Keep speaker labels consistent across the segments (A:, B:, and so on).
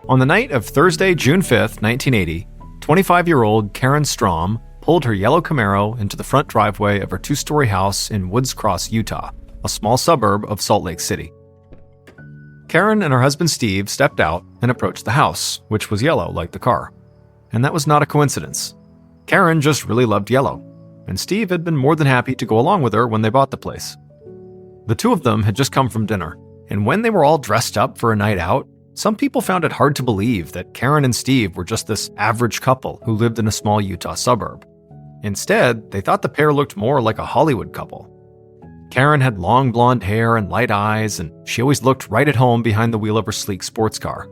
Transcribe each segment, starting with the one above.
A: On the night of Thursday, June 5th, 1980, 25-year-old Karen Strom pulled her yellow Camaro into the front driveway of her two-story house in Woods Cross, Utah, a small suburb of Salt Lake City. Karen and her husband Steve stepped out and approached the house, which was yellow like the car. And that was not a coincidence. Karen just really loved yellow, and Steve had been more than happy to go along with her when they bought the place. The two of them had just come from dinner, and when they were all dressed up for a night out, some people found it hard to believe that Karen and Steve were just this average couple who lived in a small Utah suburb. Instead, they thought the pair looked more like a Hollywood couple. Karen had long blonde hair and light eyes, and she always looked right at home behind the wheel of her sleek sports car.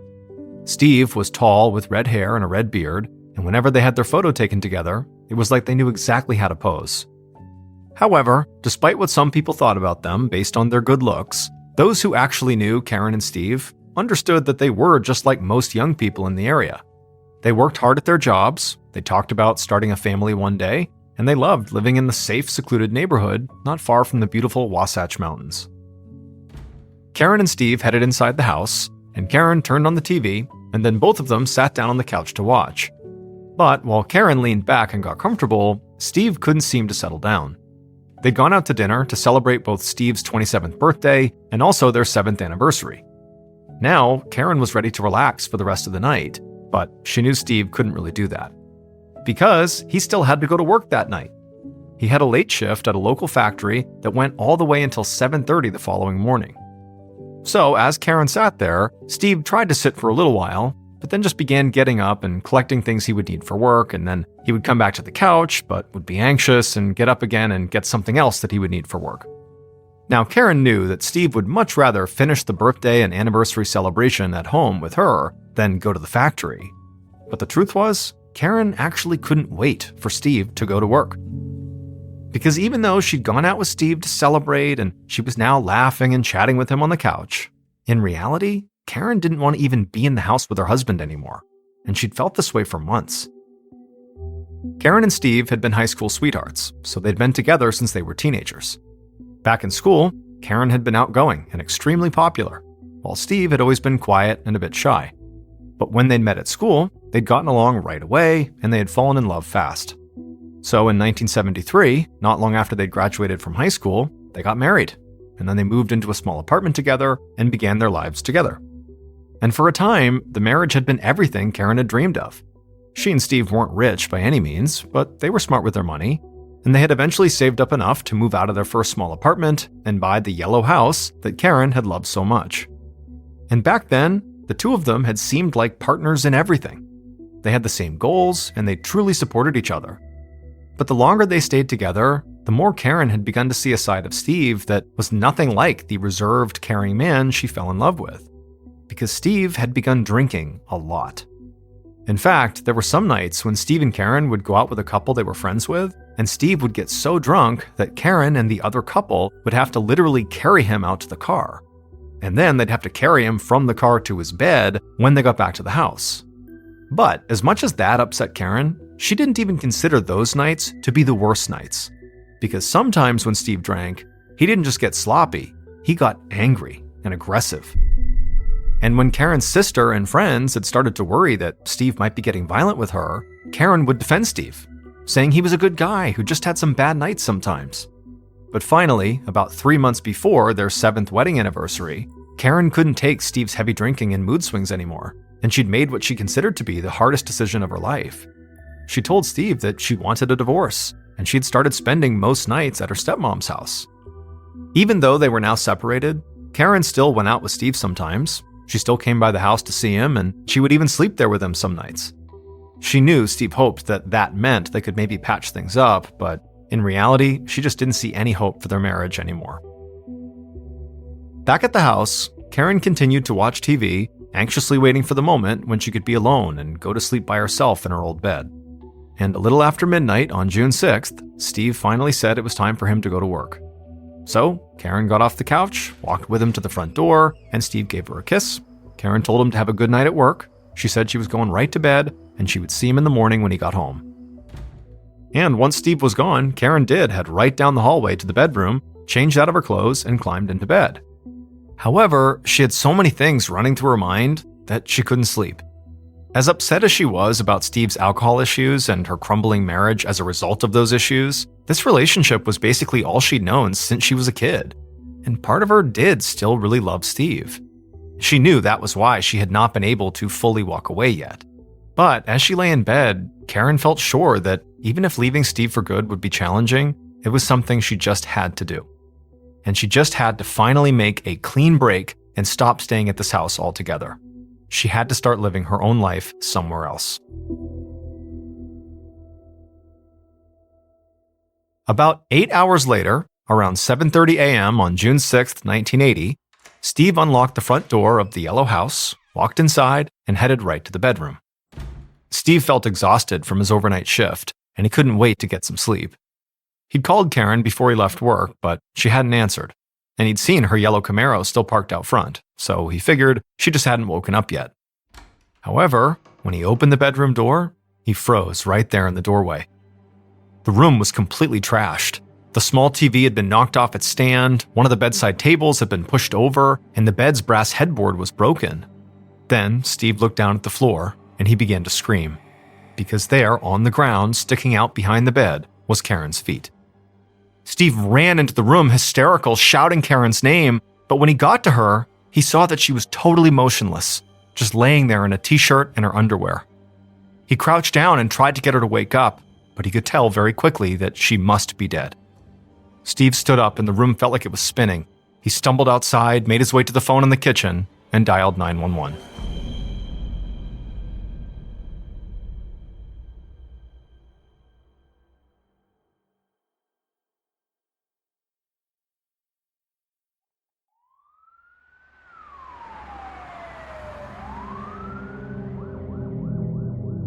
A: Steve was tall with red hair and a red beard, and whenever they had their photo taken together, it was like they knew exactly how to pose. However, despite what some people thought about them based on their good looks, those who actually knew Karen and Steve understood that they were just like most young people in the area. They worked hard at their jobs, they talked about starting a family one day, and they loved living in the safe, secluded neighborhood not far from the beautiful Wasatch Mountains. Karen and Steve headed inside the house, and Karen turned on the TV, and then both of them sat down on the couch to watch. But while Karen leaned back and got comfortable, Steve couldn't seem to settle down. They'd gone out to dinner to celebrate both Steve's 27th birthday and also their 7th anniversary. Now, Karen was ready to relax for the rest of the night, but she knew Steve couldn't really do that. Because he still had to go to work that night. He had a late shift at a local factory that went all the way until 7:30 the following morning. So, as Karen sat there, Steve tried to sit for a little while, but then just began getting up and collecting things he would need for work, and then he would come back to the couch, but would be anxious and get up again and get something else that he would need for work. Now, Karen knew that Steve would much rather finish the birthday and anniversary celebration at home with her than go to the factory. But the truth was, Karen actually couldn't wait for Steve to go to work. Because even though she'd gone out with Steve to celebrate and she was now laughing and chatting with him on the couch, in reality, Karen didn't want to even be in the house with her husband anymore, and she'd felt this way for months. Karen and Steve had been high school sweethearts, so they'd been together since they were teenagers. Back in school, Karen had been outgoing and extremely popular, while Steve had always been quiet and a bit shy. But when they'd met at school, they'd gotten along right away, and they had fallen in love fast. So in 1973, not long after they'd graduated from high school, they got married, and then they moved into a small apartment together and began their lives together. And for a time, the marriage had been everything Karen had dreamed of. She and Steve weren't rich by any means, but they were smart with their money, and they had eventually saved up enough to move out of their first small apartment and buy the yellow house that Karen had loved so much. And back then, the two of them had seemed like partners in everything. They had the same goals, and they truly supported each other. But the longer they stayed together, the more Karen had begun to see a side of Steve that was nothing like the reserved, caring man she fell in love with. Because Steve had begun drinking a lot. In fact, there were some nights when Steve and Karen would go out with a couple they were friends with, and Steve would get so drunk that Karen and the other couple would have to literally carry him out to the car. And then they'd have to carry him from the car to his bed when they got back to the house. But as much as that upset Karen, she didn't even consider those nights to be the worst nights. Because sometimes when Steve drank, he didn't just get sloppy, he got angry and aggressive. And when Karen's sister and friends had started to worry that Steve might be getting violent with her, Karen would defend Steve, saying he was a good guy who just had some bad nights sometimes. But finally, about 3 months before their 7th wedding anniversary, Karen couldn't take Steve's heavy drinking and mood swings anymore, and she'd made what she considered to be the hardest decision of her life. She told Steve that she wanted a divorce, and she'd started spending most nights at her stepmom's house. Even though they were now separated, Karen still went out with Steve sometimes. She still came by the house to see him, and she would even sleep there with him some nights. She knew Steve hoped that meant they could maybe patch things up, but in reality, she just didn't see any hope for their marriage anymore. Back at the house, Karen continued to watch TV, anxiously waiting for the moment when she could be alone and go to sleep by herself in her old bed. And a little after midnight on June 6th, Steve finally said it was time for him to go to work. So, Karen got off the couch, walked with him to the front door, and Steve gave her a kiss. Karen told him to have a good night at work. She said she was going right to bed, and she would see him in the morning when he got home. And once Steve was gone, Karen did head right down the hallway to the bedroom, changed out of her clothes, and climbed into bed. However, she had so many things running through her mind that she couldn't sleep. As upset as she was about Steve's alcohol issues and her crumbling marriage as a result of those issues, this relationship was basically all she'd known since she was a kid. And part of her did still really love Steve. She knew that was why she had not been able to fully walk away yet. But as she lay in bed, Karen felt sure that even if leaving Steve for good would be challenging, it was something she just had to do. And she just had to finally make a clean break and stop staying at this house altogether. She had to start living her own life somewhere else. About 8 hours later, around 7:30 a.m. on June 6, 1980, Steve unlocked the front door of the yellow house, walked inside, and headed right to the bedroom. Steve felt exhausted from his overnight shift, and he couldn't wait to get some sleep. He'd called Karen before he left work, but she hadn't answered, and he'd seen her yellow Camaro still parked out front, so he figured she just hadn't woken up yet. However, when he opened the bedroom door, he froze right there in the doorway. The room was completely trashed. The small TV had been knocked off its stand, one of the bedside tables had been pushed over, and the bed's brass headboard was broken. Then Steve looked down at the floor, and he began to scream, because there, on the ground, sticking out behind the bed, was Karen's feet. Steve ran into the room hysterical, shouting Karen's name, but when he got to her, he saw that she was totally motionless, just laying there in a t-shirt and her underwear. He crouched down and tried to get her to wake up, but he could tell very quickly that she must be dead. Steve stood up and the room felt like it was spinning. He stumbled outside, made his way to the phone in the kitchen, and dialed 911.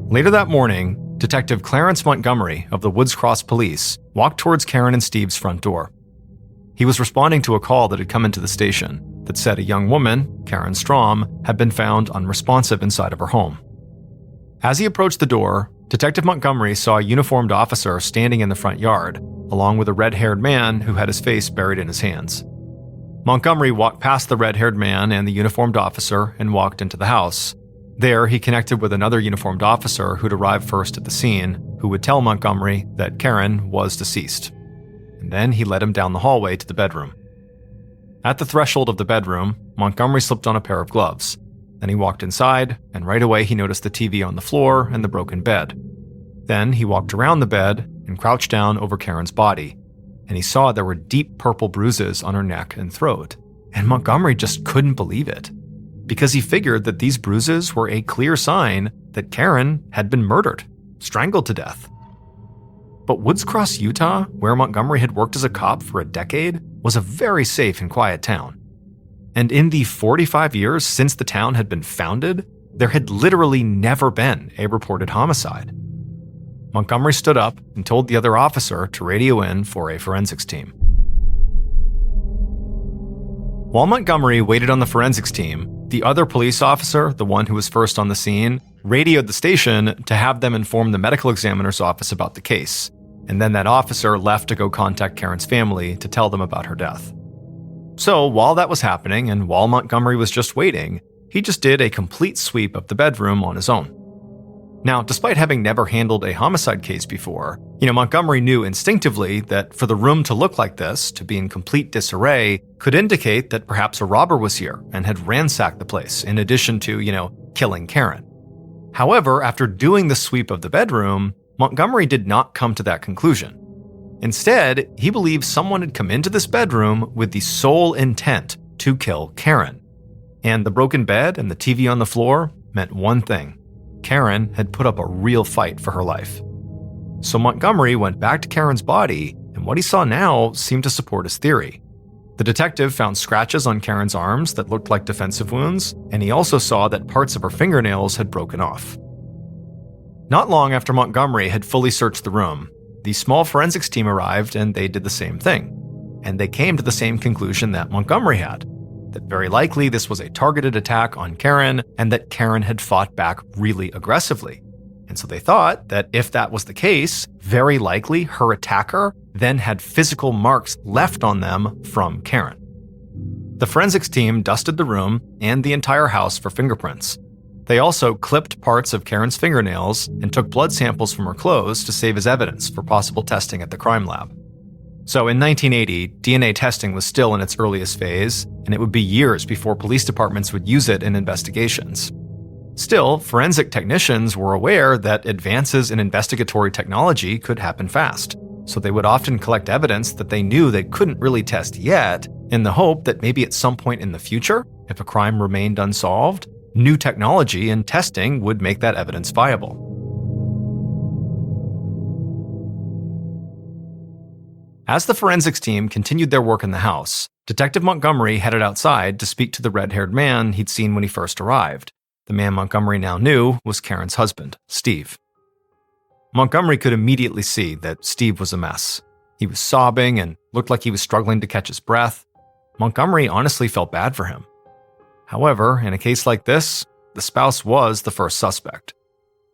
A: Later that morning, Detective Clarence Montgomery of the Woods Cross Police walked towards Karen and Steve's front door. He was responding to a call that had come into the station that said a young woman, Karen Strom, had been found unresponsive inside of her home. As he approached the door, Detective Montgomery saw a uniformed officer standing in the front yard, along with a red-haired man who had his face buried in his hands. Montgomery walked past the red-haired man and the uniformed officer and walked into the house. There, he connected with another uniformed officer who'd arrived first at the scene, who would tell Montgomery that Karen was deceased. And then he led him down the hallway to the bedroom. At the threshold of the bedroom, Montgomery slipped on a pair of gloves. Then he walked inside, and right away he noticed the TV on the floor and the broken bed. Then he walked around the bed and crouched down over Karen's body, and he saw there were deep purple bruises on her neck and throat. And Montgomery just couldn't believe it, because he figured that these bruises were a clear sign that Karen had been murdered, strangled to death. But Woods Cross, Utah, where Montgomery had worked as a cop for a decade, was a very safe and quiet town. And in the 45 years since the town had been founded, there had literally never been a reported homicide. Montgomery stood up and told the other officer to radio in for a forensics team. While Montgomery waited on the forensics team, the other police officer, the one who was first on the scene, radioed the station to have them inform the medical examiner's office about the case, and then that officer left to go contact Karen's family to tell them about her death. So while that was happening, and while Montgomery was just waiting, he just did a complete sweep of the bedroom on his own. Now, despite having never handled a homicide case before, Montgomery knew instinctively that for the room to look like this, to be in complete disarray, could indicate that perhaps a robber was here and had ransacked the place, in addition to, killing Karen. However, after doing the sweep of the bedroom, Montgomery did not come to that conclusion. Instead, he believed someone had come into this bedroom with the sole intent to kill Karen. And the broken bed and the TV on the floor meant one thing: Karen had put up a real fight for her life. So Montgomery went back to Karen's body, and what he saw now seemed to support his theory. The detective found scratches on Karen's arms that looked like defensive wounds, and he also saw that parts of her fingernails had broken off. Not long after Montgomery had fully searched the room, the small forensics team arrived and they did the same thing. And they came to the same conclusion that Montgomery had, that very likely this was a targeted attack on Karen and that Karen had fought back really aggressively. And so they thought that if that was the case, very likely her attacker then had physical marks left on them from Karen. The forensics team dusted the room and the entire house for fingerprints, They also clipped parts of Karen's fingernails and took blood samples from her clothes to save as evidence for possible testing at the crime lab. So in 1980, DNA testing was still in its earliest phase, and it would be years before police departments would use it in investigations. Still, forensic technicians were aware that advances in investigatory technology could happen fast, so they would often collect evidence that they knew they couldn't really test yet, in the hope that maybe at some point in the future, if a crime remained unsolved, new technology and testing would make that evidence viable. As the forensics team continued their work in the house, Detective Montgomery headed outside to speak to the red-haired man he'd seen when he first arrived. The man Montgomery now knew was Karen's husband, Steve. Montgomery could immediately see that Steve was a mess. He was sobbing and looked like he was struggling to catch his breath. Montgomery honestly felt bad for him. However, in a case like this, the spouse was the first suspect.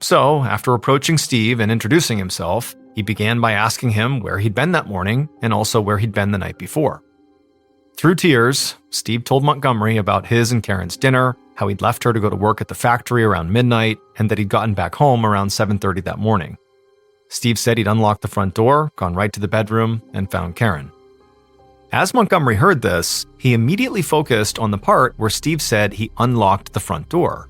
A: So, after approaching Steve and introducing himself, he began by asking him where he'd been that morning and also where he'd been the night before. Through tears, Steve told Montgomery about his and Karen's dinner, how he'd left her to go to work at the factory around midnight, and that he'd gotten back home around 7:30 that morning. Steve said he'd unlocked the front door, gone right to the bedroom, and found Karen. As Montgomery heard this, he immediately focused on the part where Steve said he unlocked the front door,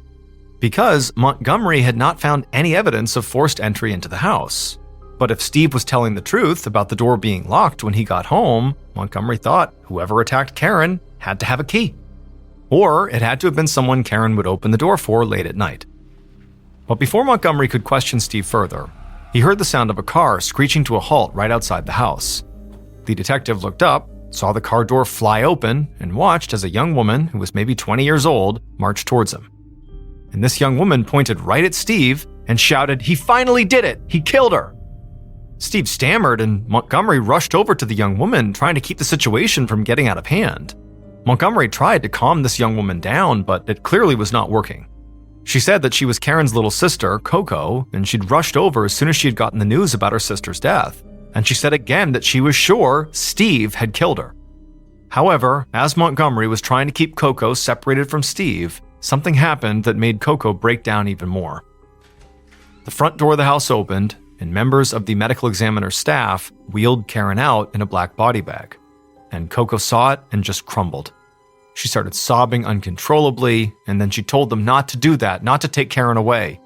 A: because Montgomery had not found any evidence of forced entry into the house. But if Steve was telling the truth about the door being locked when he got home, Montgomery thought whoever attacked Karen had to have a key. Or it had to have been someone Karen would open the door for late at night. But before Montgomery could question Steve further, he heard the sound of a car screeching to a halt right outside the house. The detective looked up, saw the car door fly open, and watched as a young woman who was maybe 20 years old marched towards him. And this young woman pointed right at Steve and shouted, "He finally did it! He killed her!" Steve stammered, and Montgomery rushed over to the young woman, trying to keep the situation from getting out of hand. Montgomery tried to calm this young woman down, but it clearly was not working. She said that she was Karen's little sister, Coco, and she'd rushed over as soon as she had gotten the news about her sister's death. And she said again that she was sure Steve had killed her. However, as Montgomery was trying to keep Coco separated from Steve, something happened that made Coco break down even more. The front door of the house opened, and members of the medical examiner's staff wheeled Karen out in a black body bag. And Coco saw it and just crumbled. She started sobbing uncontrollably, and then she told them not to do that, not to take Karen away.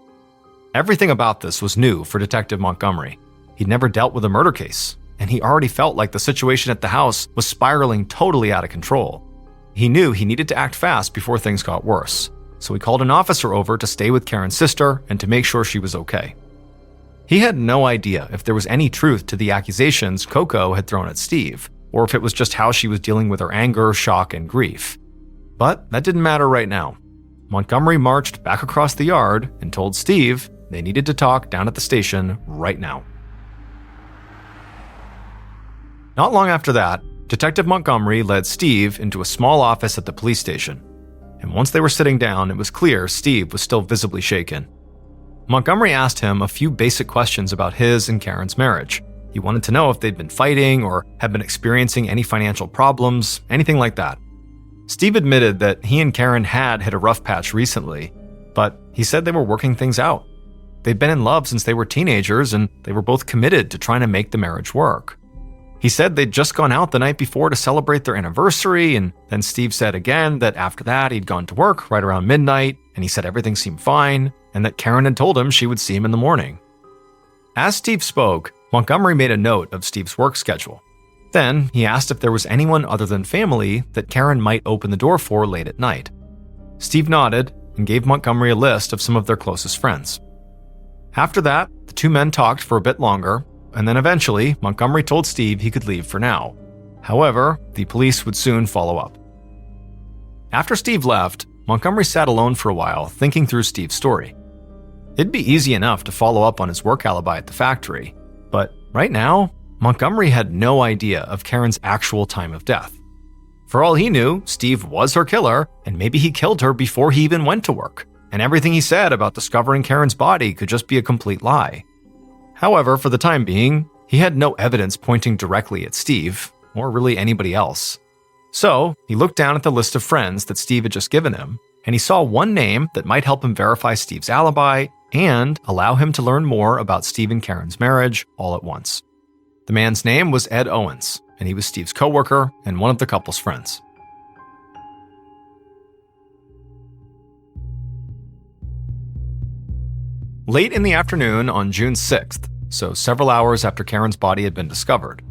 A: Everything about this was new for Detective Montgomery. He'd never dealt with a murder case, and he already felt like the situation at the house was spiraling totally out of control. He knew he needed to act fast before things got worse, so he called an officer over to stay with Karen's sister and to make sure she was okay. He had no idea if there was any truth to the accusations Coco had thrown at Steve, or if it was just how she was dealing with her anger, shock, and grief. But that didn't matter right now. Montgomery marched back across the yard and told Steve they needed to talk down at the station right now. Not long after that, Detective Montgomery led Steve into a small office at the police station. And once they were sitting down, it was clear Steve was still visibly shaken. Montgomery asked him a few basic questions about his and Karen's marriage. He wanted to know if they'd been fighting or had been experiencing any financial problems, anything like that. Steve admitted that he and Karen had hit a rough patch recently, but he said they were working things out. They'd been in love since they were teenagers, and they were both committed to trying to make the marriage work. He said they'd just gone out the night before to celebrate their anniversary, and then Steve said again that after that he'd gone to work right around midnight, and he said everything seemed fine, and that Karen had told him she would see him in the morning. As Steve spoke, Montgomery made a note of Steve's work schedule. Then he asked if there was anyone other than family that Karen might open the door for late at night. Steve nodded and gave Montgomery a list of some of their closest friends. After that, the two men talked for a bit longer, and then eventually Montgomery told Steve he could leave for now. However, the police would soon follow up. After Steve left, Montgomery sat alone for a while, thinking through Steve's story. It'd be easy enough to follow up on his work alibi at the factory, but right now, Montgomery had no idea of Karen's actual time of death. For all he knew, Steve was her killer, and maybe he killed her before he even went to work, and everything he said about discovering Karen's body could just be a complete lie. However, for the time being, he had no evidence pointing directly at Steve, or really anybody else. So, he looked down at the list of friends that Steve had just given him, and he saw one name that might help him verify Steve's alibi and allow him to learn more about Steve and Karen's marriage all at once. The man's name was Ed Owens, and he was Steve's coworker and one of the couple's friends. Late in the afternoon on June 6th, so several hours after Karen's body had been discovered,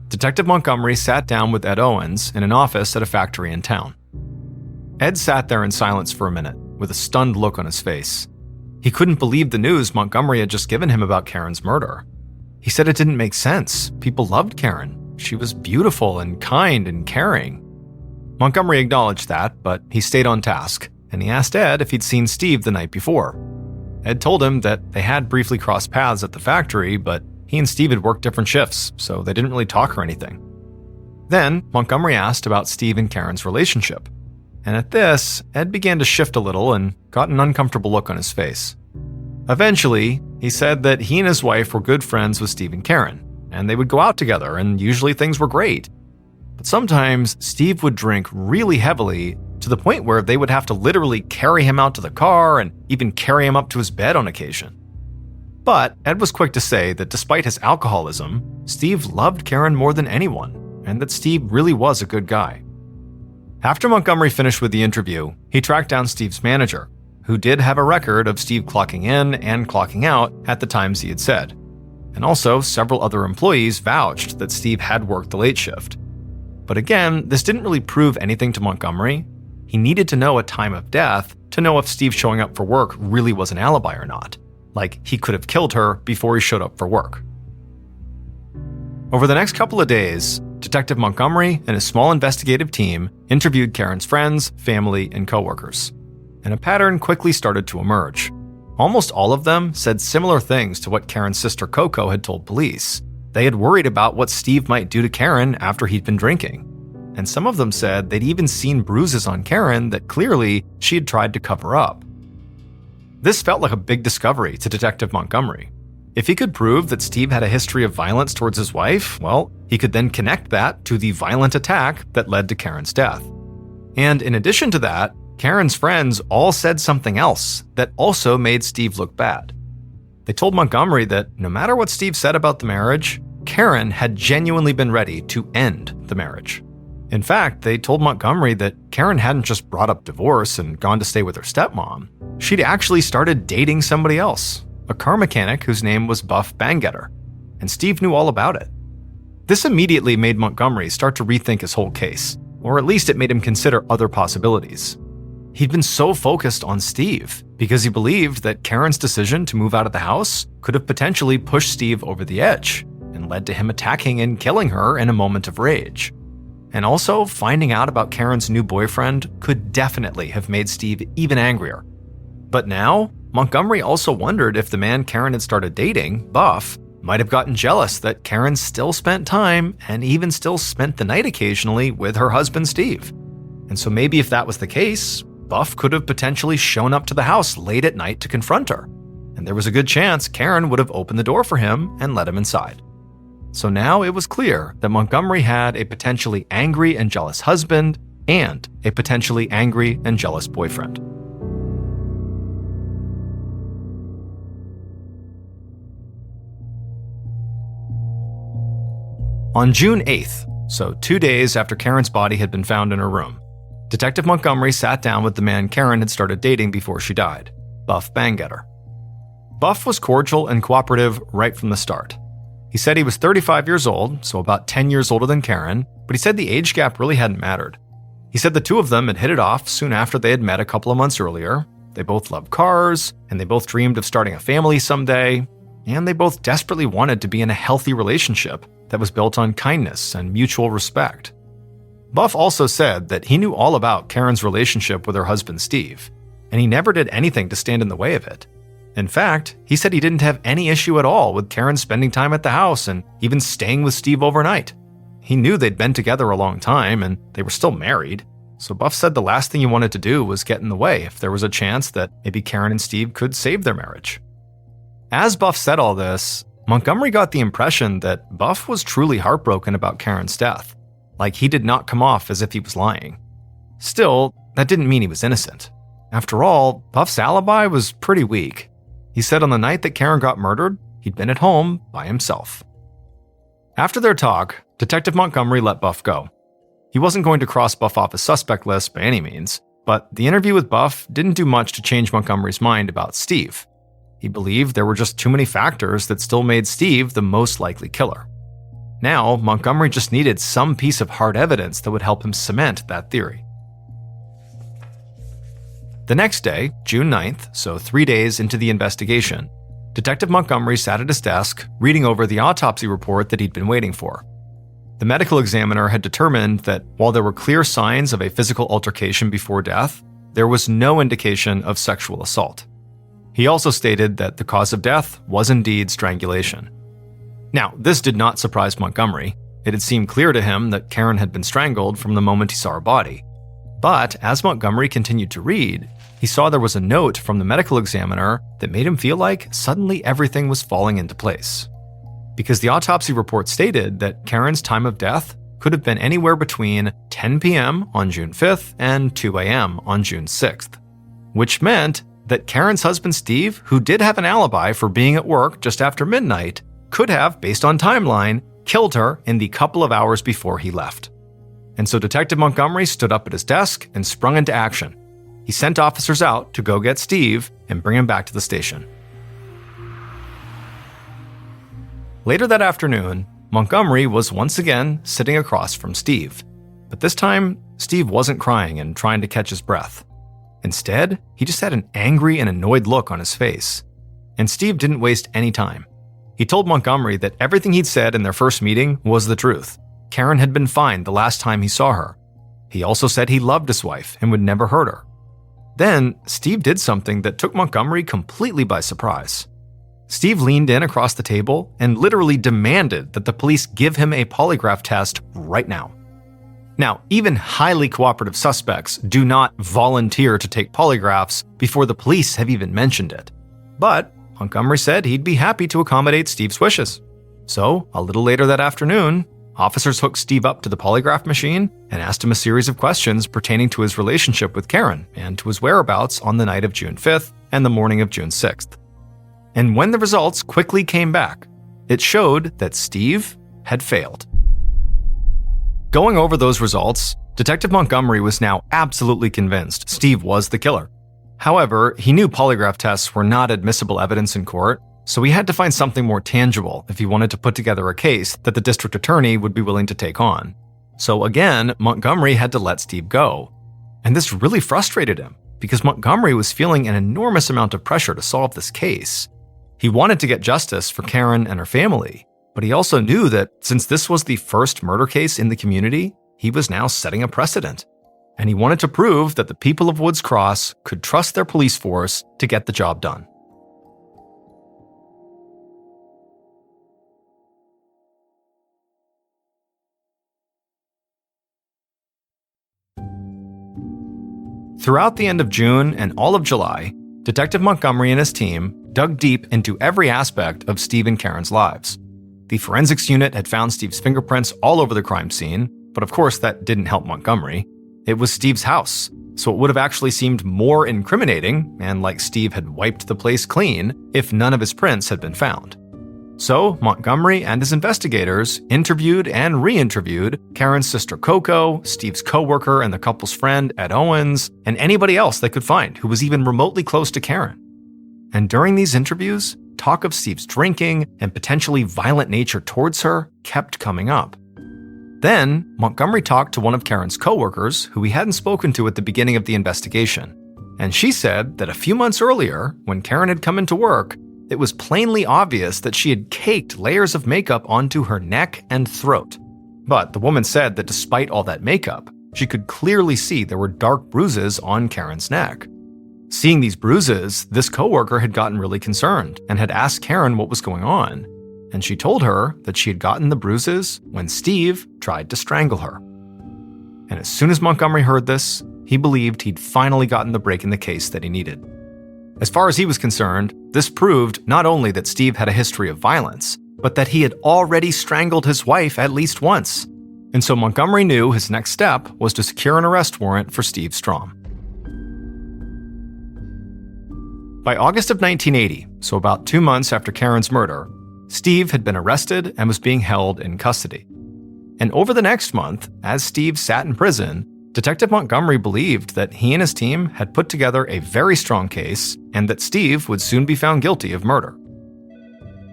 A: Detective Montgomery sat down with Ed Owens in an office at a factory in town. Ed sat there in silence for a minute, with a stunned look on his face. He couldn't believe the news Montgomery had just given him about Karen's murder. He said it didn't make sense. People loved Karen. She was beautiful and kind and caring. Montgomery acknowledged that, but he stayed on task, and he asked Ed if he'd seen Steve the night before. Ed told him that they had briefly crossed paths at the factory, but he and Steve had worked different shifts, so they didn't really talk or anything. Then, Montgomery asked about Steve and Karen's relationship. And at this, Ed began to shift a little and got an uncomfortable look on his face. Eventually, he said that he and his wife were good friends with Steve and Karen, and they would go out together, and usually things were great. But sometimes, Steve would drink really heavily to the point where they would have to literally carry him out to the car and even carry him up to his bed on occasion. But Ed was quick to say that despite his alcoholism, Steve loved Karen more than anyone, and that Steve really was a good guy. After Montgomery finished with the interview, he tracked down Steve's manager, who did have a record of Steve clocking in and clocking out at the times he had said. And also, several other employees vouched that Steve had worked the late shift. But again, this didn't really prove anything to Montgomery. He needed to know a time of death to know if Steve showing up for work really was an alibi or not. Like, he could have killed her before he showed up for work. Over the next couple of days, Detective Montgomery and his small investigative team interviewed Karen's friends, family, and coworkers. And a pattern quickly started to emerge. Almost all of them said similar things to what Karen's sister Coco had told police. They had worried about what Steve might do to Karen after he'd been drinking. And some of them said they'd even seen bruises on Karen that clearly she had tried to cover up. This felt like a big discovery to Detective Montgomery. If he could prove that Steve had a history of violence towards his wife, well, he could then connect that to the violent attack that led to Karen's death. And in addition to that, Karen's friends all said something else that also made Steve look bad. They told Montgomery that no matter what Steve said about the marriage, Karen had genuinely been ready to end the marriage. In fact, they told Montgomery that Karen hadn't just brought up divorce and gone to stay with her stepmom. She'd actually started dating somebody else, a car mechanic whose name was Buff Bangetter, and Steve knew all about it. This immediately made Montgomery start to rethink his whole case, or at least it made him consider other possibilities. He'd been so focused on Steve because he believed that Karen's decision to move out of the house could have potentially pushed Steve over the edge and led to him attacking and killing her in a moment of rage. And also, finding out about Karen's new boyfriend could definitely have made Steve even angrier. But now, Montgomery also wondered if the man Karen had started dating, Buff, might have gotten jealous that Karen still spent time and even still spent the night occasionally with her husband Steve. And so maybe if that was the case, Buff could have potentially shown up to the house late at night to confront her. And there was a good chance Karen would have opened the door for him and let him inside. So now it was clear that Montgomery had a potentially angry and jealous husband and a potentially angry and jealous boyfriend. On June 8th, so 2 days after Karen's body had been found in her room, Detective Montgomery sat down with the man Karen had started dating before she died, Buff Bangetter. Buff was cordial and cooperative right from the start. He said he was 35 years old, so about 10 years older than Karen, but he said the age gap really hadn't mattered. He said the two of them had hit it off soon after they had met a couple of months earlier. They both loved cars, and they both dreamed of starting a family someday, and they both desperately wanted to be in a healthy relationship that was built on kindness and mutual respect. Buff also said that he knew all about Karen's relationship with her husband Steve, and he never did anything to stand in the way of it. In fact, he said he didn't have any issue at all with Karen spending time at the house and even staying with Steve overnight. He knew they'd been together a long time and they were still married, so Buff said the last thing he wanted to do was get in the way if there was a chance that maybe Karen and Steve could save their marriage. As Buff said all this, Montgomery got the impression that Buff was truly heartbroken about Karen's death, like he did not come off as if he was lying. Still, that didn't mean he was innocent. After all, Buff's alibi was pretty weak. He said on the night that Karen got murdered, he'd been at home by himself. After their talk, Detective Montgomery let Buff go. He wasn't going to cross Buff off his suspect list by any means, but the interview with Buff didn't do much to change Montgomery's mind about Steve. He believed there were just too many factors that still made Steve the most likely killer. Now, Montgomery just needed some piece of hard evidence that would help him cement that theory. The next day, June 9th, so 3 days into the investigation, Detective Montgomery sat at his desk, reading over the autopsy report that he'd been waiting for. The medical examiner had determined that while there were clear signs of a physical altercation before death, there was no indication of sexual assault. He also stated that the cause of death was indeed strangulation. Now, this did not surprise Montgomery. It had seemed clear to him that Karen had been strangled from the moment he saw her body. But as Montgomery continued to read, he saw there was a note from the medical examiner that made him feel like suddenly everything was falling into place. Because the autopsy report stated that Karen's time of death could have been anywhere between 10 p.m. on June 5th and 2 a.m. on June 6th, which meant that Karen's husband Steve, who did have an alibi for being at work just after midnight, could have, based on timeline, killed her in the couple of hours before he left. And so Detective Montgomery stood up at his desk and sprung into action. He sent officers out to go get Steve and bring him back to the station. Later that afternoon, Montgomery was once again sitting across from Steve. But this time, Steve wasn't crying and trying to catch his breath. Instead, he just had an angry and annoyed look on his face. And Steve didn't waste any time. He told Montgomery that everything he'd said in their first meeting was the truth. Karen had been fine the last time he saw her. He also said he loved his wife and would never hurt her. Then, Steve did something that took Montgomery completely by surprise. Steve leaned in across the table and literally demanded that the police give him a polygraph test right now. Now, even highly cooperative suspects do not volunteer to take polygraphs before the police have even mentioned it. But Montgomery said he'd be happy to accommodate Steve's wishes. So, a little later that afternoon, officers hooked Steve up to the polygraph machine and asked him a series of questions pertaining to his relationship with Karen and to his whereabouts on the night of June 5th and the morning of June 6th. And when the results quickly came back, it showed that Steve had failed. Going over those results, Detective Montgomery was now absolutely convinced Steve was the killer. However, he knew polygraph tests were not admissible evidence in court, so he had to find something more tangible if he wanted to put together a case that the district attorney would be willing to take on. So again, Montgomery had to let Steve go. And this really frustrated him, because Montgomery was feeling an enormous amount of pressure to solve this case. He wanted to get justice for Karen and her family, but he also knew that since this was the first murder case in the community, he was now setting a precedent. And he wanted to prove that the people of Woods Cross could trust their police force to get the job done. Throughout the end of June and all of July, Detective Montgomery and his team dug deep into every aspect of Steve and Karen's lives. The forensics unit had found Steve's fingerprints all over the crime scene, but of course that didn't help Montgomery. It was Steve's house, so it would have actually seemed more incriminating, and like Steve had wiped the place clean, if none of his prints had been found. So Montgomery and his investigators interviewed and re-interviewed Karen's sister Coco, Steve's co-worker and the couple's friend Ed Owens, and anybody else they could find who was even remotely close to Karen. And during these interviews, talk of Steve's drinking and potentially violent nature towards her kept coming up. Then, Montgomery talked to one of Karen's co-workers who he hadn't spoken to at the beginning of the investigation, and she said that a few months earlier, when Karen had come into work, it was plainly obvious that she had caked layers of makeup onto her neck and throat. But the woman said that despite all that makeup, she could clearly see there were dark bruises on Karen's neck. Seeing these bruises, this coworker had gotten really concerned and had asked Karen what was going on. And she told her that she had gotten the bruises when Steve tried to strangle her. And as soon as Montgomery heard this, he believed he'd finally gotten the break in the case that he needed. As far as he was concerned, this proved not only that Steve had a history of violence, but that he had already strangled his wife at least once. And so Montgomery knew his next step was to secure an arrest warrant for Steve Strom. By August of 1980, so about 2 months after Karen's murder, Steve had been arrested and was being held in custody. And over the next month, as Steve sat in prison, Detective Montgomery believed that he and his team had put together a very strong case and that Steve would soon be found guilty of murder.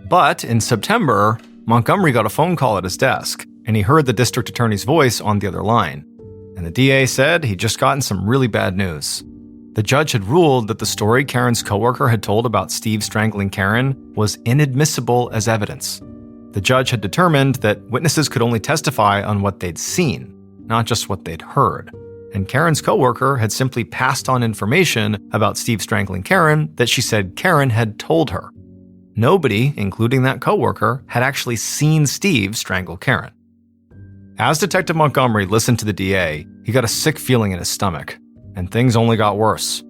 A: But in September, Montgomery got a phone call at his desk, and he heard the district attorney's voice on the other line. And the DA said he'd just gotten some really bad news. The judge had ruled that the story Karen's coworker had told about Steve strangling Karen was inadmissible as evidence. The judge had determined that witnesses could only testify on what they'd seen, not just what they'd heard. And Karen's coworker had simply passed on information about Steve strangling Karen that she said Karen had told her. Nobody, including that coworker, had actually seen Steve strangle Karen. As Detective Montgomery listened to the DA, he got a sick feeling in his stomach, and things only got worse.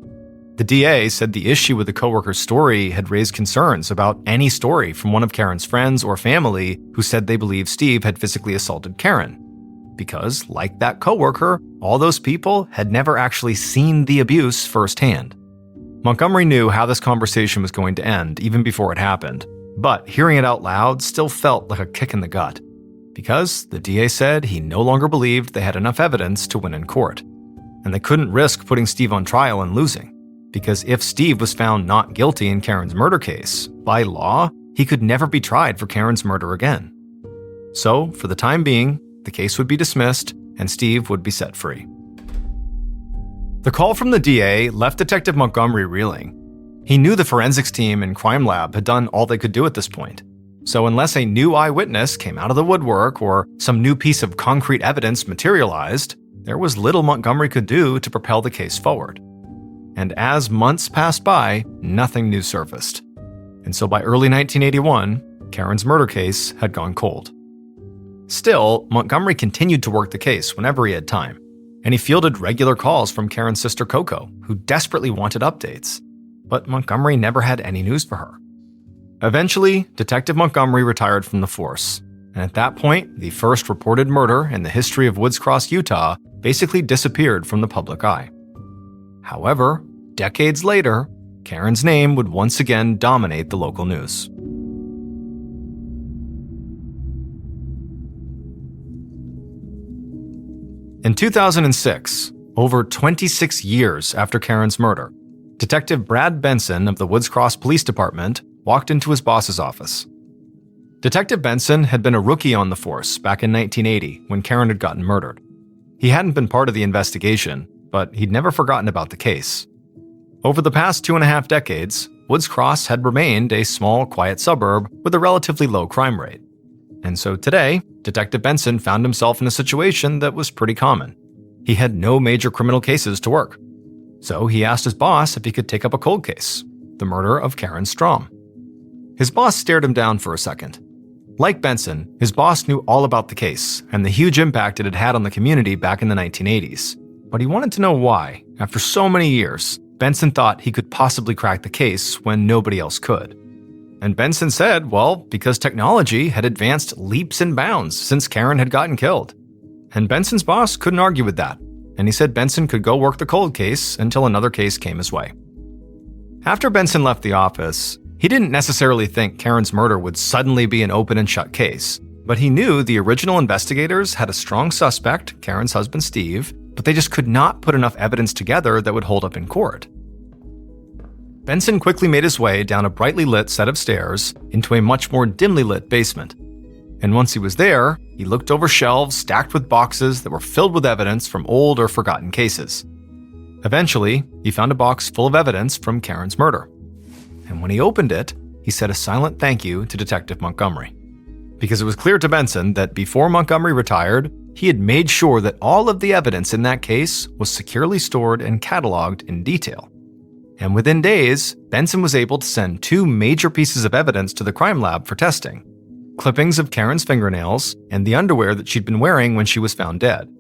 A: The DA said the issue with the coworker's story had raised concerns about any story from one of Karen's friends or family who said they believed Steve had physically assaulted Karen. Because, like that coworker, all those people had never actually seen the abuse firsthand. Montgomery knew how this conversation was going to end even before it happened, but hearing it out loud still felt like a kick in the gut. Because the DA said he no longer believed they had enough evidence to win in court. And they couldn't risk putting Steve on trial and losing. Because if Steve was found not guilty in Karen's murder case, by law, he could never be tried for Karen's murder again. So, for the time being, the case would be dismissed and Steve would be set free. The call from the DA left Detective Montgomery reeling. He knew the forensics team and crime lab had done all they could do at this point. So unless a new eyewitness came out of the woodwork or some new piece of concrete evidence materialized, there was little Montgomery could do to propel the case forward. And as months passed by, nothing new surfaced. And so by early 1981, Karen's murder case had gone cold. Still, Montgomery continued to work the case whenever he had time, and he fielded regular calls from Karen's sister Coco, who desperately wanted updates. But Montgomery never had any news for her. Eventually, Detective Montgomery retired from the force, and at that point, the first reported murder in the history of Woods Cross, Utah, basically disappeared from the public eye. However, decades later, Karen's name would once again dominate the local news. In 2006, over 26 years after Karen's murder, Detective Brad Benson of the Woods Cross Police Department walked into his boss's office. Detective Benson had been a rookie on the force back in 1980 when Karen had gotten murdered. He hadn't been part of the investigation, but he'd never forgotten about the case. Over the past 2.5 decades, Woods Cross had remained a small, quiet suburb with a relatively low crime rate. And so today, Detective Benson found himself in a situation that was pretty common. He had no major criminal cases to work. So he asked his boss if he could take up a cold case, the murder of Karen Strom. His boss stared him down for a second. Like Benson, his boss knew all about the case and the huge impact it had had on the community back in the 1980s. But he wanted to know why, after so many years, Benson thought he could possibly crack the case when nobody else could. And Benson said, well, because technology had advanced leaps and bounds since Karen had gotten killed. And Benson's boss couldn't argue with that, and he said Benson could go work the cold case until another case came his way. After Benson left the office, he didn't necessarily think Karen's murder would suddenly be an open and shut case, but he knew the original investigators had a strong suspect, Karen's husband Steve, but they just could not put enough evidence together that would hold up in court. Benson quickly made his way down a brightly lit set of stairs into a much more dimly lit basement. And once he was there, he looked over shelves stacked with boxes that were filled with evidence from old or forgotten cases. Eventually, he found a box full of evidence from Karen's murder. And when he opened it, he said a silent thank you to Detective Montgomery. Because it was clear to Benson that before Montgomery retired, he had made sure that all of the evidence in that case was securely stored and cataloged in detail. And within days, Benson was able to send 2 major pieces of evidence to the crime lab for testing: clippings of Karen's fingernails and the underwear that she'd been wearing when she was found dead.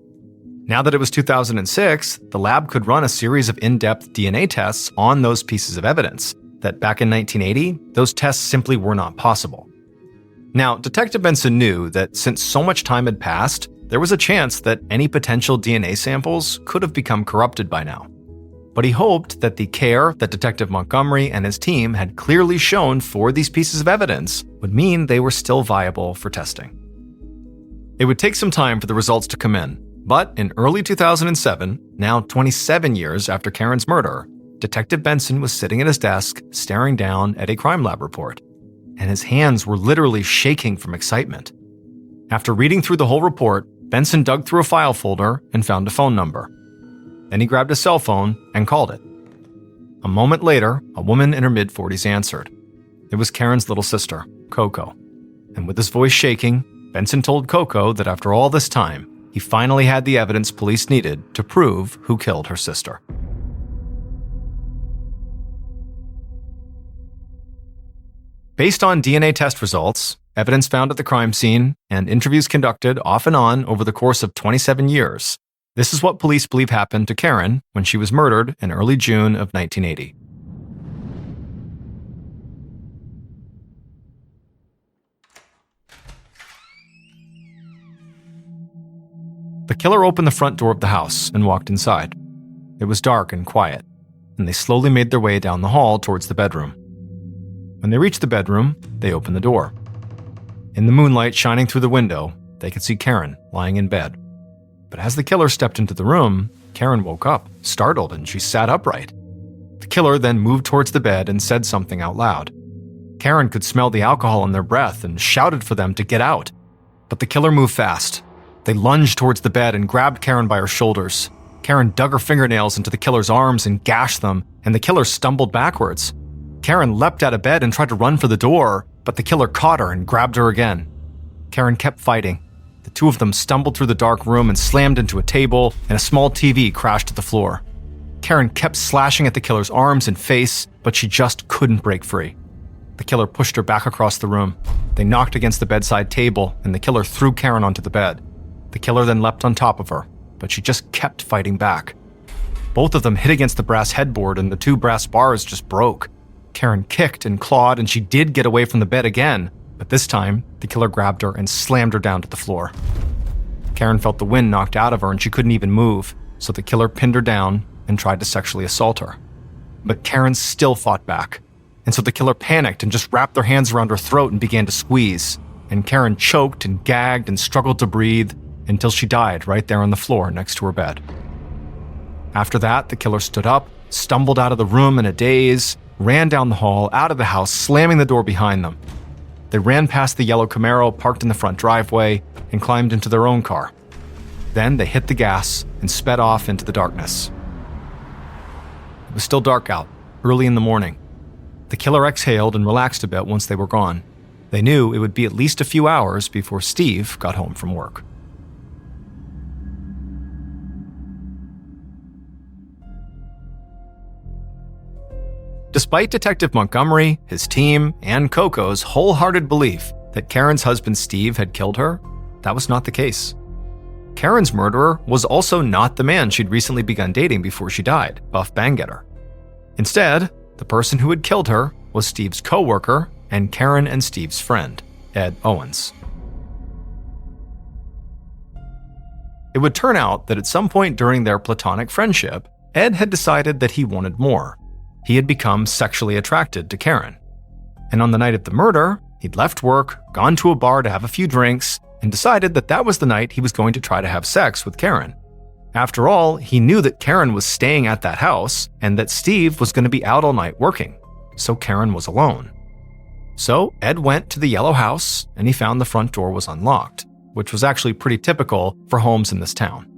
A: Now that it was 2006, the lab could run a series of in-depth DNA tests on those pieces of evidence that back in 1980, those tests simply were not possible. Now, Detective Benson knew that since so much time had passed, there was a chance that any potential DNA samples could have become corrupted by now. but he hoped that the care that Detective Montgomery and his team had clearly shown for these pieces of evidence would mean they were still viable for testing. It would take some time for the results to come in, but in early 2007, now 27 years after Karen's murder, Detective Benson was sitting at his desk staring down at a crime lab report, and his hands were literally shaking from excitement. After reading through the whole report, Benson dug through a file folder and found a phone number. Then he grabbed a cell phone and called it. A moment later, a woman in her mid-40s answered. It was Karen's little sister, Coco. And with his voice shaking, Benson told Coco that after all this time, he finally had the evidence police needed to prove who killed her sister. Based on DNA test results, evidence found at the crime scene, and interviews conducted off and on over the course of 27 years, this is what police believe happened to Karen when she was murdered in early June of 1980. The killer opened the front door of the house and walked inside. It was dark and quiet, and they slowly made their way down the hall towards the bedroom. When they reached the bedroom, they opened the door. In the moonlight shining through the window, they could see Karen lying in bed. But as the killer stepped into the room, Karen woke up, startled, and she sat upright. The killer then moved towards the bed and said something out loud. Karen could smell the alcohol in their breath and shouted for them to get out. But the killer moved fast. They lunged towards the bed and grabbed Karen by her shoulders. Karen dug her fingernails into the killer's arms and gashed them, and the killer stumbled backwards. Karen leapt out of bed and tried to run for the door, but the killer caught her and grabbed her again. Karen kept fighting. The two of them stumbled through the dark room and slammed into a table, and a small TV crashed to the floor. Karen kept slashing at the killer's arms and face, but she just couldn't break free. The killer pushed her back across the room. They knocked against the bedside table, and the killer threw Karen onto the bed. The killer then leapt on top of her, but she just kept fighting back. Both of them hit against the brass headboard, and the two brass bars just broke. Karen kicked and clawed, and she did get away from the bed again, but this time, the killer grabbed her and slammed her down to the floor. Karen felt the wind knocked out of her and she couldn't even move, so the killer pinned her down and tried to sexually assault her. But Karen still fought back, and so the killer panicked and just wrapped their hands around her throat and began to squeeze, and Karen choked and gagged and struggled to breathe until she died right there on the floor next to her bed. After that, the killer stood up, stumbled out of the room in a daze, ran down the hall, out of the house, slamming the door behind them. They ran past the yellow Camaro parked in the front driveway and climbed into their own car. Then they hit the gas and sped off into the darkness. It was still dark out, early in the morning. The killer exhaled and relaxed a bit once they were gone. They knew it would be at least a few hours before Steve got home from work. Despite Detective Montgomery, his team, and Coco's wholehearted belief that Karen's husband Steve had killed her, that was not the case. Karen's murderer was also not the man she'd recently begun dating before she died, Buff Bangetter. Instead, the person who had killed her was Steve's co-worker and Karen and Steve's friend, Ed Owens. It would turn out that at some point during their platonic friendship, Ed had decided that he wanted more. He had become sexually attracted to Karen. And on the night of the murder, he'd left work, gone to a bar to have a few drinks, and decided that that was the night he was going to try to have sex with Karen. After all, he knew that Karen was staying at that house and that Steve was going to be out all night working, so Karen was alone. So Ed went to the yellow house and he found the front door was unlocked, which was actually pretty typical for homes in this town.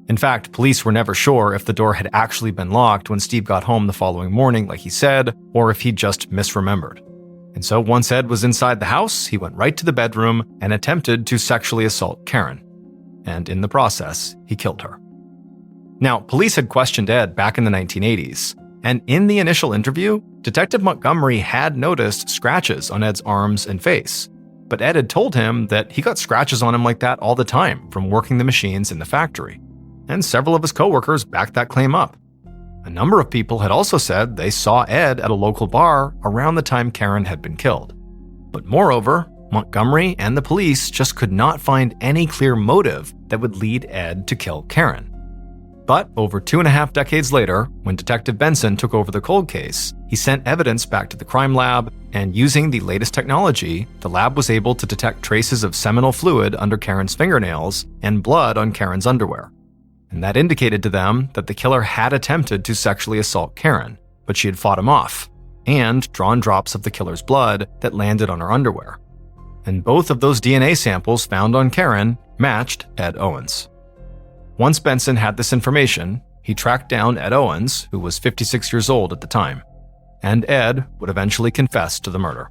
A: In fact, police were never sure if the door had actually been locked when Steve got home the following morning like he said, or if he'd just misremembered. And so once Ed was inside the house, he went right to the bedroom and attempted to sexually assault Karen. And in the process, he killed her. Now, police had questioned Ed back in the 1980s, and in the initial interview, Detective Montgomery had noticed scratches on Ed's arms and face. But Ed had told him that he got scratches on him like that all the time from working the machines in the factory. And several of his coworkers backed that claim up. A number of people had also said they saw Ed at a local bar around the time Karen had been killed. But moreover, Montgomery and the police just could not find any clear motive that would lead Ed to kill Karen. But over 2.5 decades later, when Detective Benson took over the cold case, he sent evidence back to the crime lab, and using the latest technology, the lab was able to detect traces of seminal fluid under Karen's fingernails and blood on Karen's underwear. And that indicated to them that the killer had attempted to sexually assault Karen, but she had fought him off, and drawn drops of the killer's blood that landed on her underwear. And both of those DNA samples found on Karen matched Ed Owens. Once Benson had this information, he tracked down Ed Owens, who was 56 years old at the time, and Ed would eventually confess to the murder.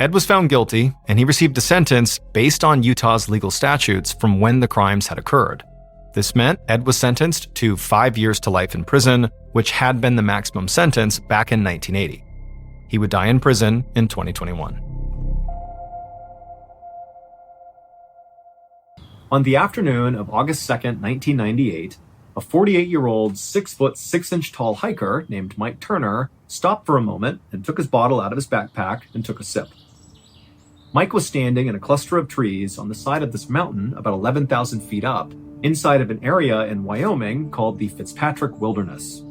A: Ed was found guilty, and he received a sentence based on Utah's legal statutes from when the crimes had occurred. This meant Ed was sentenced to 5 years to life in prison, which had been the maximum sentence back in 1980. He would die in prison in 2021. On the afternoon of August 2nd, 1998, a 48-year-old, 6-foot, 6-inch tall hiker named Mike Turner stopped for a moment and took his bottle out of his backpack and took a sip. Mike was standing in a cluster of trees on the side of this mountain about 11,000 feet up, inside of an area in Wyoming called the Fitzpatrick Wilderness.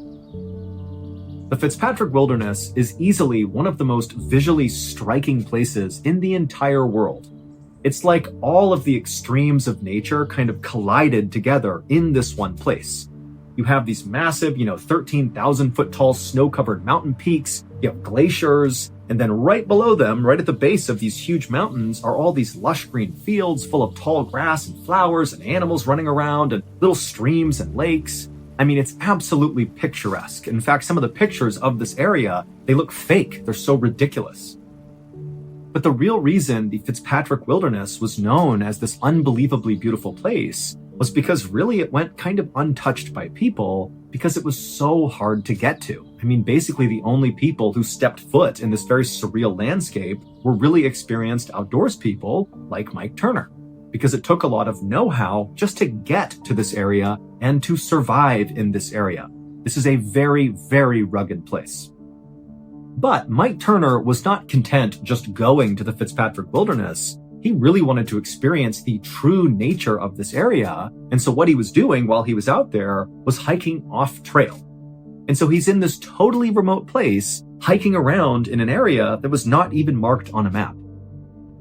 A: The Fitzpatrick Wilderness is easily one of the most visually striking places in the entire world. It's like all of the extremes of nature kind of collided together in this one place. You have these massive, 13,000 foot tall snow-covered mountain peaks, you have glaciers, and then right below them, right at the base of these huge mountains, are all these lush green fields full of tall grass and flowers and animals running around and little streams and lakes. I mean, it's absolutely picturesque. In fact, some of the pictures of this area, they look fake. They're so ridiculous. But the real reason the Fitzpatrick Wilderness was known as this unbelievably beautiful place was because really it went kind of untouched by people because it was so hard to get to. I mean, basically the only people who stepped foot in this very surreal landscape were really experienced outdoors people like Mike Turner, because it took a lot of know-how just to get to this area and to survive in this area. This is a very, very rugged place. But Mike Turner was not content just going to the Fitzpatrick Wilderness. He really wanted to experience the true nature of this area. And so what he was doing while he was out there was hiking off trail. And so he's in this totally remote place, hiking around in an area that was not even marked on a map.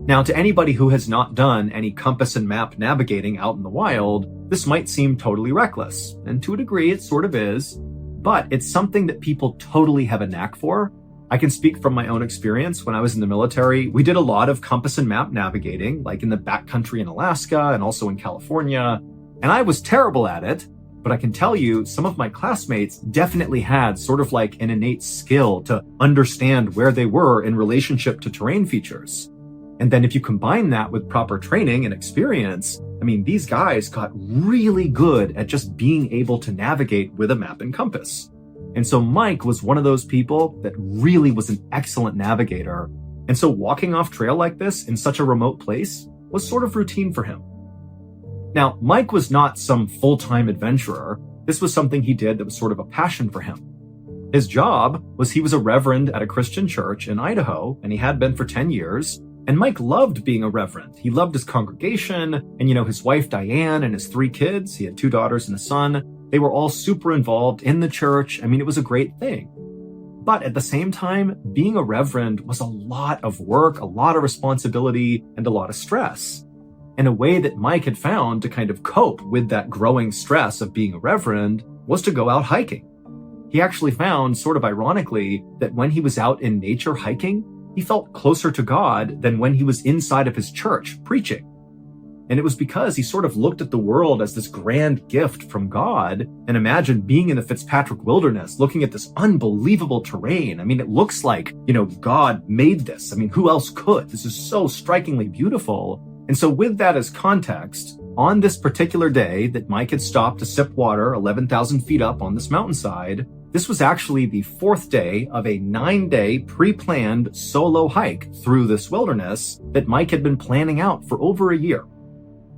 A: Now, to anybody who has not done any compass and map navigating out in the wild, this might seem totally reckless. And to a degree, it sort of is. But it's something that people totally have a knack for. I can speak from my own experience. When I was in the military, we did a lot of compass and map navigating, like in the backcountry in Alaska and also in California. And I was terrible at it, but I can tell you some of my classmates definitely had sort of like an innate skill to understand where they were in relationship to terrain features. And then if you combine that with proper training and experience, I mean, these guys got really good at just being able to navigate with a map and compass. And so Mike was one of those people that really was an excellent navigator. And so walking off trail like this in such a remote place was sort of routine for him. Now, Mike was not some full-time adventurer. This was something he did that was sort of a passion for him. His job was he was a reverend at a Christian church in Idaho, and he had been for 10 years. And Mike loved being a reverend. He loved his congregation and, his wife Diane and his 3 kids. He had 2 daughters and a son. They were all super involved in the church. I mean, it was a great thing. But at the same time, being a reverend was a lot of work, a lot of responsibility, and a lot of stress. And a way that Mike had found to kind of cope with that growing stress of being a reverend was to go out hiking. He actually found, sort of ironically, that when he was out in nature hiking, he felt closer to God than when he was inside of his church preaching. And it was because he sort of looked at the world as this grand gift from God and imagined being in the Fitzpatrick Wilderness, looking at this unbelievable terrain. I mean, it looks like, God made this. I mean, who else could? This is so strikingly beautiful. And so with that as context, on this particular day that Mike had stopped to sip water 11,000 feet up on this mountainside, this was actually the 4th day of a 9-day pre-planned solo hike through this wilderness that Mike had been planning out for over a year.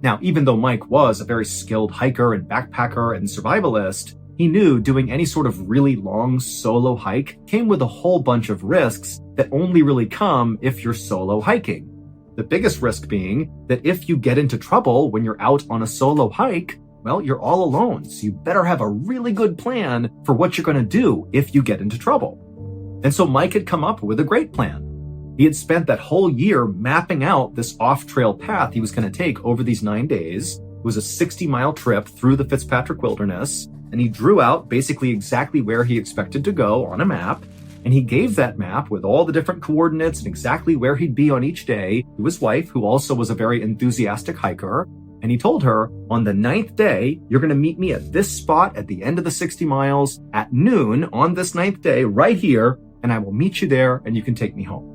A: Now, even though Mike was a very skilled hiker and backpacker and survivalist, he knew doing any sort of really long solo hike came with a whole bunch of risks that only really come if you're solo hiking. The biggest risk being that if you get into trouble when you're out on a solo hike, well, you're all alone, so you better have a really good plan for what you're going to do if you get into trouble. And so Mike had come up with a great plan. He had spent that whole year mapping out this off-trail path he was going to take over these 9 days. It was a 60-mile trip through the Fitzpatrick Wilderness, and he drew out basically exactly where he expected to go on a map, and he gave that map with all the different coordinates and exactly where he'd be on each day to his wife, who also was a very enthusiastic hiker. And he told her, on the 9th day, you're going to meet me at this spot at the end of the 60 miles at noon on this 9th day right here, and I will meet you there and you can take me home.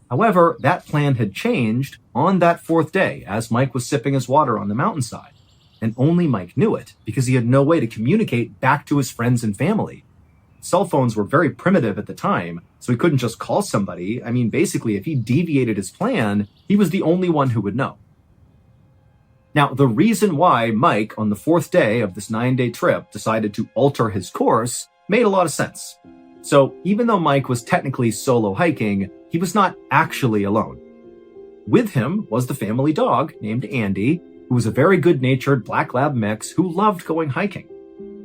A: However, that plan had changed on that 4th day as Mike was sipping his water on the mountainside. And only Mike knew it because he had no way to communicate back to his friends and family. Cell phones were very primitive at the time, so he couldn't just call somebody. I mean, basically, if he deviated his plan, he was the only one who would know. Now, the reason why Mike, on the 4th day of this 9-day trip, decided to alter his course made a lot of sense. So even though Mike was technically solo hiking, he was not actually alone. With him was the family dog named Andy, who was a very good-natured black lab mix who loved going hiking.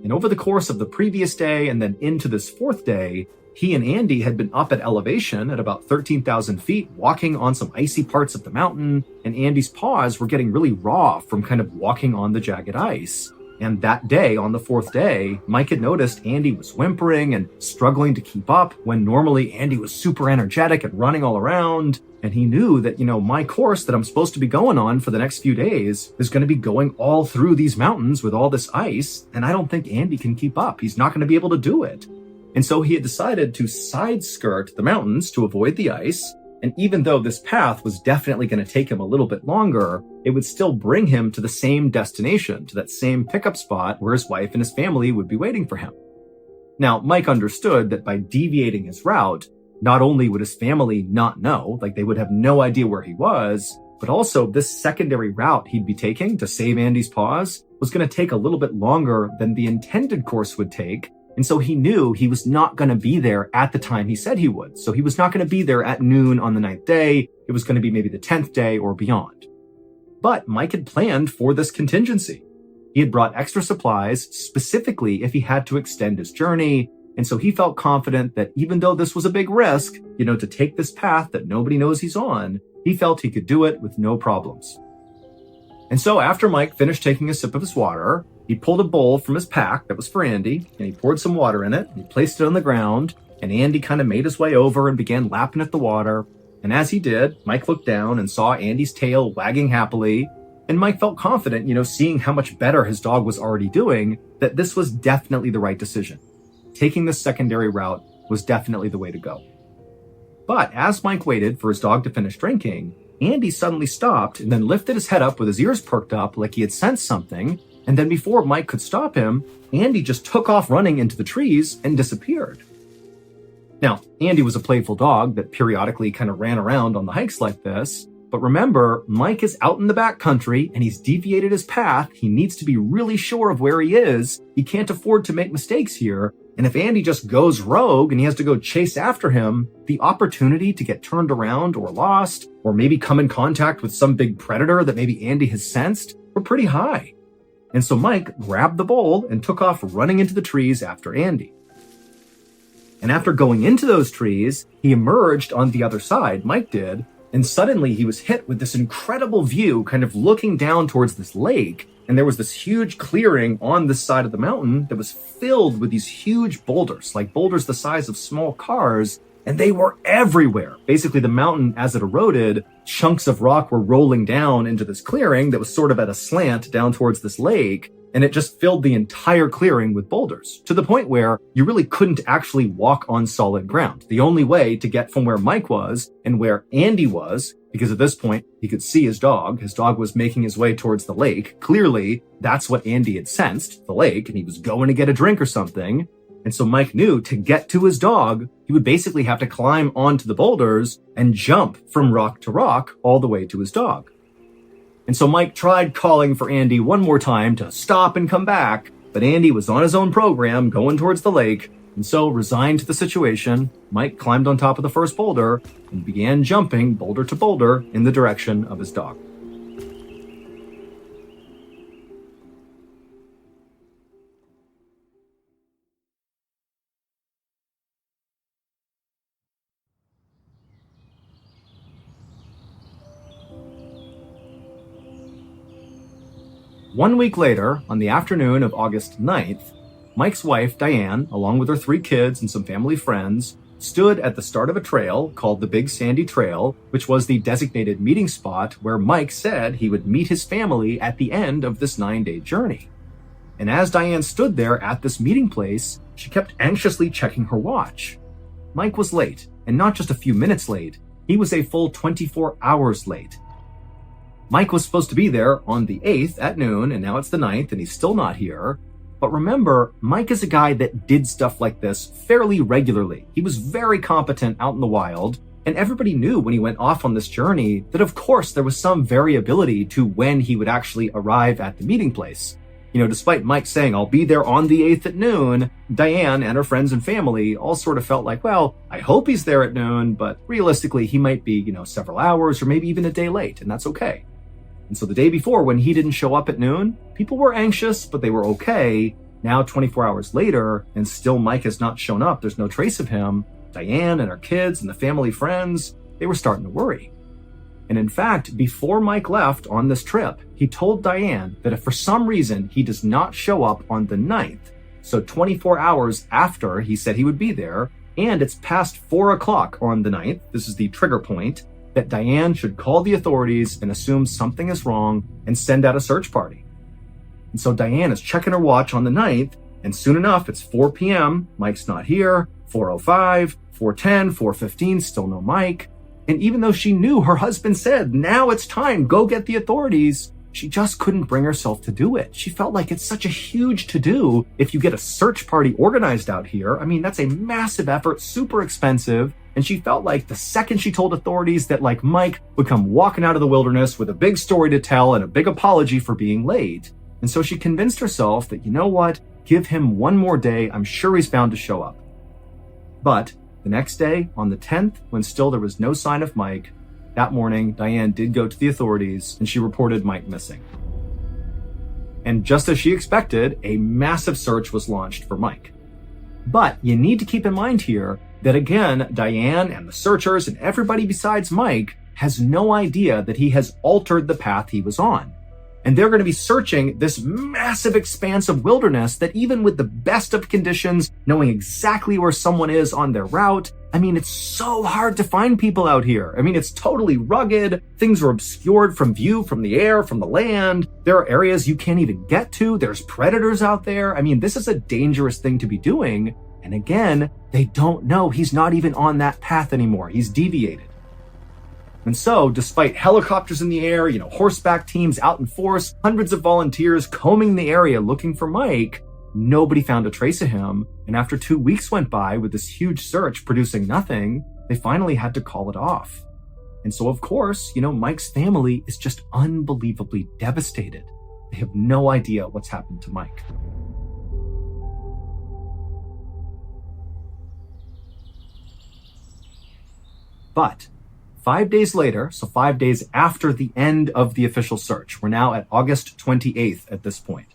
A: And over the course of the previous day and then into this 4th day, he and Andy had been up at elevation at about 13,000 feet, walking on some icy parts of the mountain, and Andy's paws were getting really raw from kind of walking on the jagged ice. And that day, on the 4th day, Mike had noticed Andy was whimpering and struggling to keep up when normally Andy was super energetic and running all around. And he knew that, my course that I'm supposed to be going on for the next few days is going to be going all through these mountains with all this ice. And I don't think Andy can keep up. He's not going to be able to do it. And so he had decided to side skirt the mountains to avoid the ice. And even though this path was definitely going to take him a little bit longer, it would still bring him to the same destination, to that same pickup spot where his wife and his family would be waiting for him. Now, Mike understood that by deviating his route, not only would his family not know, like they would have no idea where he was, but also this secondary route he'd be taking to save Andy's paws was going to take a little bit longer than the intended course would take. And so he knew he was not going to be there at the time he said he would. So he was not going to be there at noon on the 9th day. It was going to be maybe the 10th day or beyond. But Mike had planned for this contingency. He had brought extra supplies specifically if he had to extend his journey. And so he felt confident that even though this was a big risk, to take this path that nobody knows he's on, he felt he could do it with no problems. And so after Mike finished taking a sip of his water, he pulled a bowl from his pack that was for Andy, and he poured some water in it, and he placed it on the ground, and Andy kind of made his way over and began lapping at the water. And as he did, Mike looked down and saw Andy's tail wagging happily, and Mike felt confident, seeing how much better his dog was already doing, that this was definitely the right decision. Taking this secondary route was definitely the way to go. But as Mike waited for his dog to finish drinking, Andy suddenly stopped and then lifted his head up with his ears perked up like he had sensed something. And then before Mike could stop him, Andy just took off running into the trees and disappeared. Now, Andy was a playful dog that periodically kind of ran around on the hikes like this. But remember, Mike is out in the backcountry and he's deviated his path. He needs to be really sure of where he is. He can't afford to make mistakes here. And if Andy just goes rogue and he has to go chase after him, the opportunity to get turned around or lost, or maybe come in contact with some big predator that maybe Andy has sensed, were pretty high. And so Mike grabbed the bowl and took off running into the trees after Andy. And after going into those trees, he emerged on the other side, Mike did, and suddenly he was hit with this incredible view, kind of looking down towards this lake. And there was this huge clearing on this side of the mountain that was filled with these huge boulders, like boulders the size of small cars, and they were everywhere. Basically, the mountain, as it eroded, chunks of rock were rolling down into this clearing that was sort of at a slant down towards this lake, and it just filled the entire clearing with boulders, to the point where you really couldn't actually walk on solid ground. The only way to get from where Mike was and where Andy was, because at this point, he could see his dog was making his way towards the lake. Clearly, that's what Andy had sensed, the lake, and he was going to get a drink or something. And so Mike knew to get to his dog, he would basically have to climb onto the boulders and jump from rock to rock all the way to his dog. And so Mike tried calling for Andy one more time to stop and come back, but Andy was on his own program going towards the lake. And so, resigned to the situation, Mike climbed on top of the first boulder and began jumping boulder to boulder in the direction of his dog. 1 week later, on the afternoon of August 9th, Mike's wife, Diane, along with her 3 kids and some family friends, stood at the start of a trail called the Big Sandy Trail, which was the designated meeting spot where Mike said he would meet his family at the end of this 9-day journey. And as Diane stood there at this meeting place, she kept anxiously checking her watch. Mike was late, and not just a few minutes late, he was a full 24 hours late. Mike was supposed to be there on the 8th at noon, and now it's the 9th, and he's still not here. But remember, Mike is a guy that did stuff like this fairly regularly. He was very competent out in the wild, and everybody knew when he went off on this journey that of course there was some variability to when he would actually arrive at the meeting place. Despite Mike saying, I'll be there on the 8th at noon, Diane and her friends and family all sort of felt like, well, I hope he's there at noon, but realistically he might be, several hours or maybe even a day late, and that's okay. And so the day before, when he didn't show up at noon, people were anxious, but they were okay. Now, 24 hours later, and still Mike has not shown up, there's no trace of him, Diane and her kids and the family friends, they were starting to worry. And in fact, before Mike left on this trip, he told Diane that if for some reason he does not show up on the 9th, so 24 hours after he said he would be there, and it's past 4 o'clock on the 9th, this is the trigger point, that Diane should call the authorities and assume something is wrong and send out a search party. And so Diane is checking her watch on the 9th, and soon enough, it's 4 p.m., Mike's not here, 4:05, 4:10, 4:15, still no Mike. And even though she knew her husband said, now it's time, go get the authorities, she just couldn't bring herself to do it. She felt like it's such a huge to-do if you get a search party organized out here. I mean, that's a massive effort, super expensive. And she felt like the second she told authorities that Mike would come walking out of the wilderness with a big story to tell and a big apology for being late. And so she convinced herself that, you know what, give him one more day, I'm sure he's bound to show up. But the next day, on the 10th, when still there was no sign of Mike, that morning, Diane did go to the authorities and she reported Mike missing. And just as she expected, a massive search was launched for Mike. But you need to keep in mind here that again, Diane and the searchers and everybody besides Mike has no idea that he has altered the path he was on. And they're going to be searching this massive expanse of wilderness that even with the best of conditions, knowing exactly where someone is on their route, I mean, it's so hard to find people out here. I mean, it's totally rugged. Things are obscured from view, from the air, from the land. There are areas you can't even get to. There's predators out there. I mean, this is a dangerous thing to be doing. And again, they don't know he's not even on that path anymore. He's deviated. And so, despite helicopters in the air, horseback teams out in force, hundreds of volunteers combing the area looking for Mike, nobody found a trace of him. And after 2 weeks went by with this huge search producing nothing, they finally had to call it off. And so, of course, Mike's family is just unbelievably devastated. They have no idea what's happened to Mike. But 5 days later, so 5 days after the end of the official search, we're now at August 28th at this point.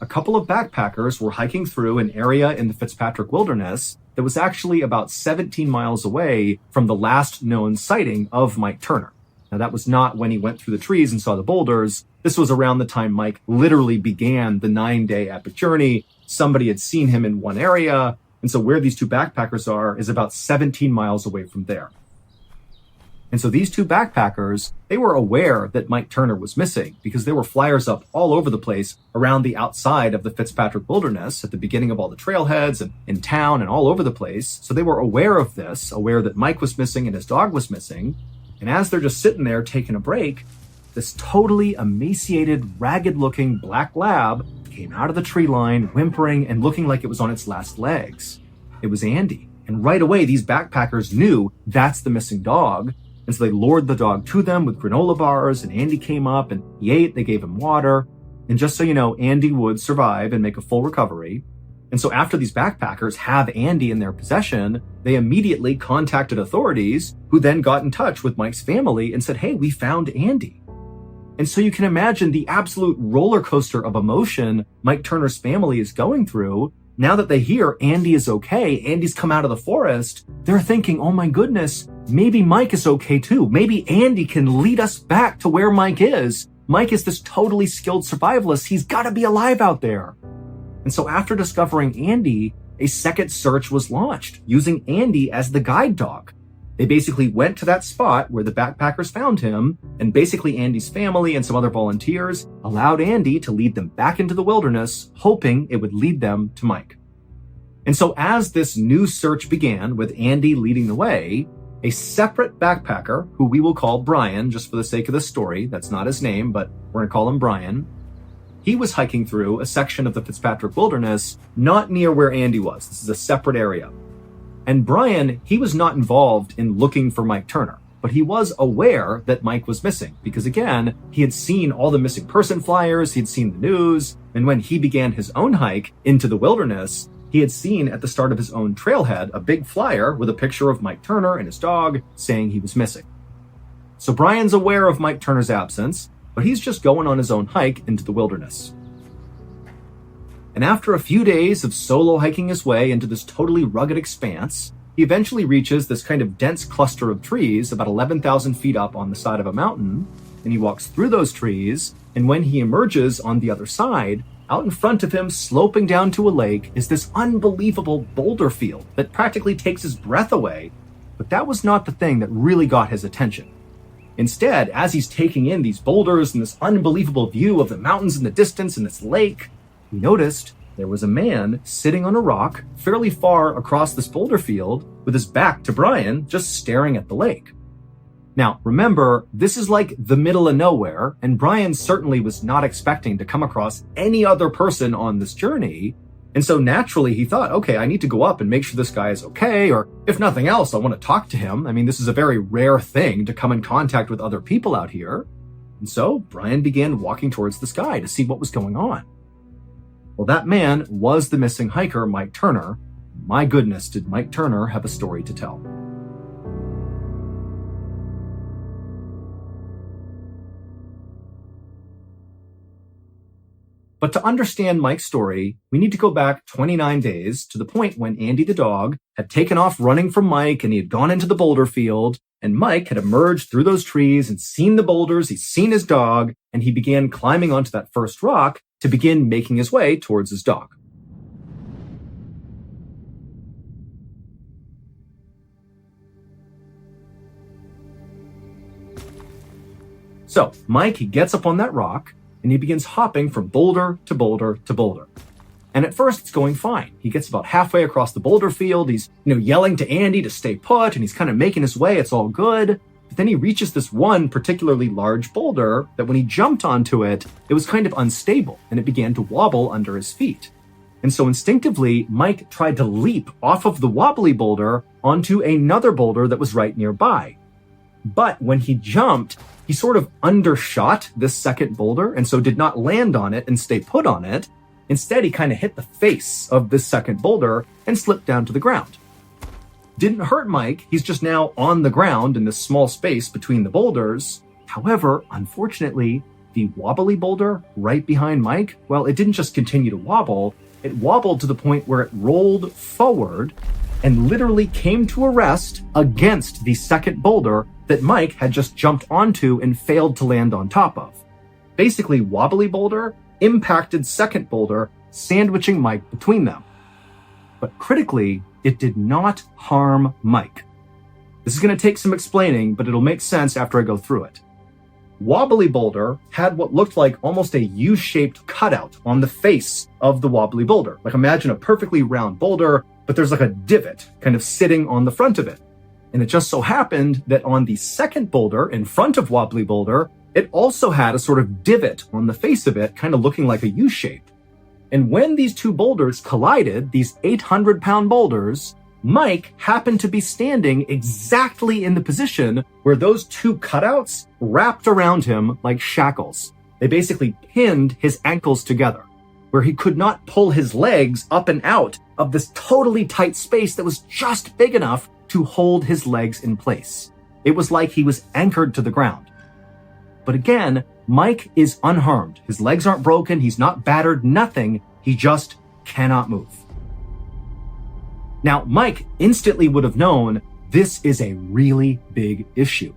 A: A couple of backpackers were hiking through an area in the Fitzpatrick Wilderness that was actually about 17 miles away from the last known sighting of Mike Turner. Now, that was not when he went through the trees and saw the boulders. This was around the time Mike literally began the 9-day epic journey. Somebody had seen him in one area, and so where these two backpackers are is about 17 miles away from there. And so these two backpackers, they were aware that Mike Turner was missing because there were flyers up all over the place around the outside of the Fitzpatrick Wilderness at the beginning of all the trailheads and in town and all over the place. So they were aware of this, aware that Mike was missing and his dog was missing. And as they're just sitting there taking a break, this totally emaciated, ragged-looking black lab came out of the tree line, whimpering and looking like it was on its last legs. It was Andy. And right away, these backpackers knew that's the missing dog. And so they lured the dog to them with granola bars, and Andy came up and he ate, they gave him water. And just so you know, Andy would survive and make a full recovery. And so after these backpackers have Andy in their possession, they immediately contacted authorities, who then got in touch with Mike's family and said, hey, we found Andy. And so you can imagine the absolute roller coaster of emotion Mike Turner's family is going through. Now that they hear Andy is okay, Andy's come out of the forest, they're thinking, oh my goodness, maybe Mike is okay too. Maybe Andy can lead us back to where Mike is. Mike is this totally skilled survivalist. He's got to be alive out there. And so after discovering Andy, a second search was launched using Andy as the guide dog. They basically went to that spot where the backpackers found him, and basically Andy's family and some other volunteers allowed Andy to lead them back into the wilderness, hoping it would lead them to Mike. And so as this new search began with Andy leading the way, a separate backpacker, who we will call Brian, just for the sake of the story, that's not his name, but we're going to call him Brian, he was hiking through a section of the Fitzpatrick Wilderness, not near where Andy was. This is a separate area. And Brian, he was not involved in looking for Mike Turner, but he was aware that Mike was missing because, again, he had seen all the missing person flyers, he'd seen the news, and when he began his own hike into the wilderness, he had seen at the start of his own trailhead a big flyer with a picture of Mike Turner and his dog saying he was missing. So Brian's aware of Mike Turner's absence, but he's just going on his own hike into the wilderness. And after a few days of solo hiking his way into this totally rugged expanse, he eventually reaches this kind of dense cluster of trees about 11,000 feet up on the side of a mountain, and he walks through those trees, and when he emerges on the other side, out in front of him, sloping down to a lake, is this unbelievable boulder field that practically takes his breath away. But that was not the thing that really got his attention. Instead, as he's taking in these boulders and this unbelievable view of the mountains in the distance and this lake, he noticed there was a man sitting on a rock fairly far across this boulder field with his back to Brian, just staring at the lake. Now, remember, this is like the middle of nowhere, and Brian certainly was not expecting to come across any other person on this journey. And so naturally he thought, okay, I need to go up and make sure this guy is okay, or if nothing else, I want to talk to him. I mean, this is a very rare thing to come in contact with other people out here. And so Brian began walking towards this guy to see what was going on. Well, that man was the missing hiker, Mike Turner. My goodness, did Mike Turner have a story to tell. But to understand Mike's story, we need to go back 29 days to the point when Andy the dog had taken off running from Mike and he had gone into the boulder field, and Mike had emerged through those trees and seen the boulders, he's seen his dog, and he began climbing onto that first rock to begin making his way towards his dog. So Mike, he gets up on that rock, and he begins hopping from boulder to boulder to boulder. And at first, it's going fine. He gets about halfway across the boulder field. He's, yelling to Andy to stay put, and he's kind of making his way. It's all good. But then he reaches this one particularly large boulder that when he jumped onto it, it was kind of unstable, and it began to wobble under his feet. And so instinctively, Mike tried to leap off of the wobbly boulder onto another boulder that was right nearby. But when he jumped, he sort of undershot this second boulder and so did not land on it and stay put on it. Instead, he kind of hit the face of this second boulder and slipped down to the ground. Didn't hurt Mike, he's just now on the ground in this small space between the boulders. However, unfortunately, the wobbly boulder right behind Mike, well, it didn't just continue to wobble, it wobbled to the point where it rolled forward and literally came to a rest against the second boulder that Mike had just jumped onto and failed to land on top of. Basically, wobbly boulder impacted second boulder, sandwiching Mike between them. But critically, it did not harm Mike. This is going to take some explaining, but it'll make sense after I go through it. Wobbly boulder had what looked like almost a U-shaped cutout on the face of the wobbly boulder. Like imagine a perfectly round boulder, but there's like a divot kind of sitting on the front of it. And it just so happened that on the second boulder in front of wobbly boulder, it also had a sort of divot on the face of it, kind of looking like a U-shape. And when these two boulders collided, these 800-pound boulders, Mike happened to be standing exactly in the position where those two cutouts wrapped around him like shackles. They basically pinned his ankles together, where he could not pull his legs up and out of this totally tight space that was just big enough to hold his legs in place. It was like he was anchored to the ground. But again, Mike is unharmed. His legs aren't broken, he's not battered, nothing. He just cannot move. Now, Mike instantly would have known this is a really big issue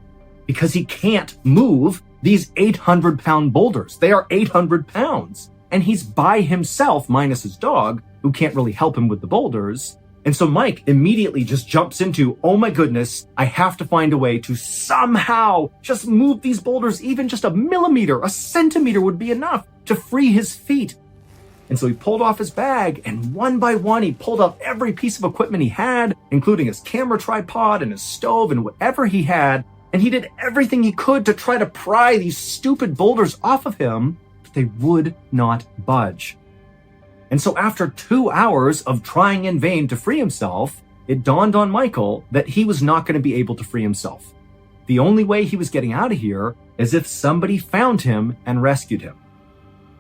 A: because he can't move these 800-pound boulders. They are 800 pounds. And he's by himself, minus his dog, who can't really help him with the boulders. And so Mike immediately just jumps into, oh my goodness, I have to find a way to somehow just move these boulders even just a millimeter, a centimeter would be enough to free his feet. And so he pulled off his bag, and one by one, he pulled out every piece of equipment he had, including his camera tripod and his stove and whatever he had. And he did everything he could to try to pry these stupid boulders off of him, but they would not budge. And so after 2 hours of trying in vain to free himself, it dawned on Michael that he was not going to be able to free himself. The only way he was getting out of here is if somebody found him and rescued him.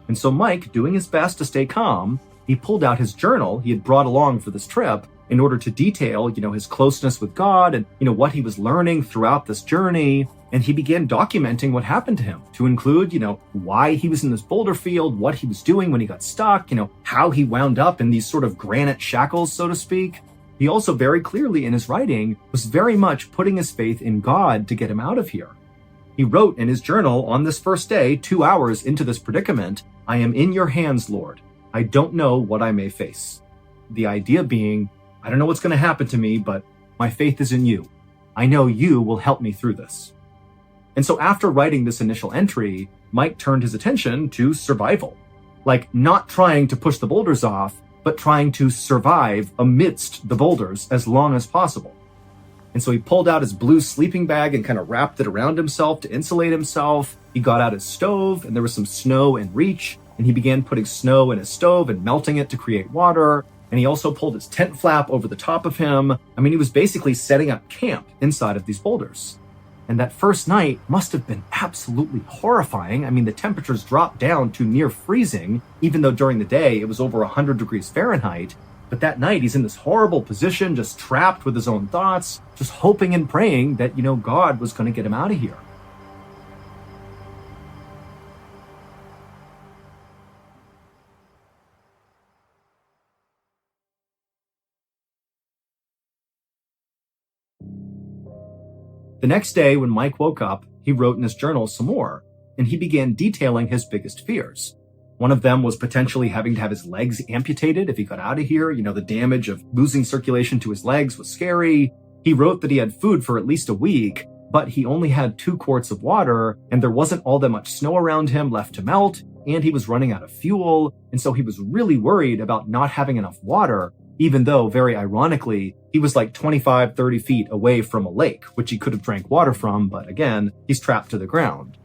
A: And so Mike, doing his best to stay calm, he pulled out his journal he had brought along for this trip in order to detail, his closeness with God and, what he was learning throughout this journey. And he began documenting what happened to him to include, why he was in this boulder field, what he was doing when he got stuck, how he wound up in these sort of granite shackles, so to speak. He also very clearly in his writing was very much putting his faith in God to get him out of here. He wrote in his journal on this first day, 2 hours into this predicament, I am in your hands, Lord. I don't know what I may face. The idea being, I don't know what's going to happen to me, but my faith is in you. I know you will help me through this. And so after writing this initial entry, Mike turned his attention to survival. Like not trying to push the boulders off, but trying to survive amidst the boulders as long as possible. And so he pulled out his blue sleeping bag and kind of wrapped it around himself to insulate himself. He got out his stove, and there was some snow in reach, and he began putting snow in his stove and melting it to create water. And he also pulled his tent flap over the top of him. He was basically setting up camp inside of these boulders. And that first night must have been absolutely horrifying. The temperatures dropped down to near freezing, even though during the day it was over 100 degrees Fahrenheit. But that night he's in this horrible position, just trapped with his own thoughts, just hoping and praying that, God was going to get him out of here. The next day, when Mike woke up, he wrote in his journal some more, and he began detailing his biggest fears. One of them was potentially having to have his legs amputated if he got out of here. The damage of losing circulation to his legs was scary. He wrote that he had food for at least a week, but he only had 2 quarts of water, and there wasn't all that much snow around him left to melt, and he was running out of fuel, and so he was really worried about not having enough water, even though, very ironically, he was like 25, 30 feet away from a lake, which he could have drank water from, but again, he's trapped to the ground.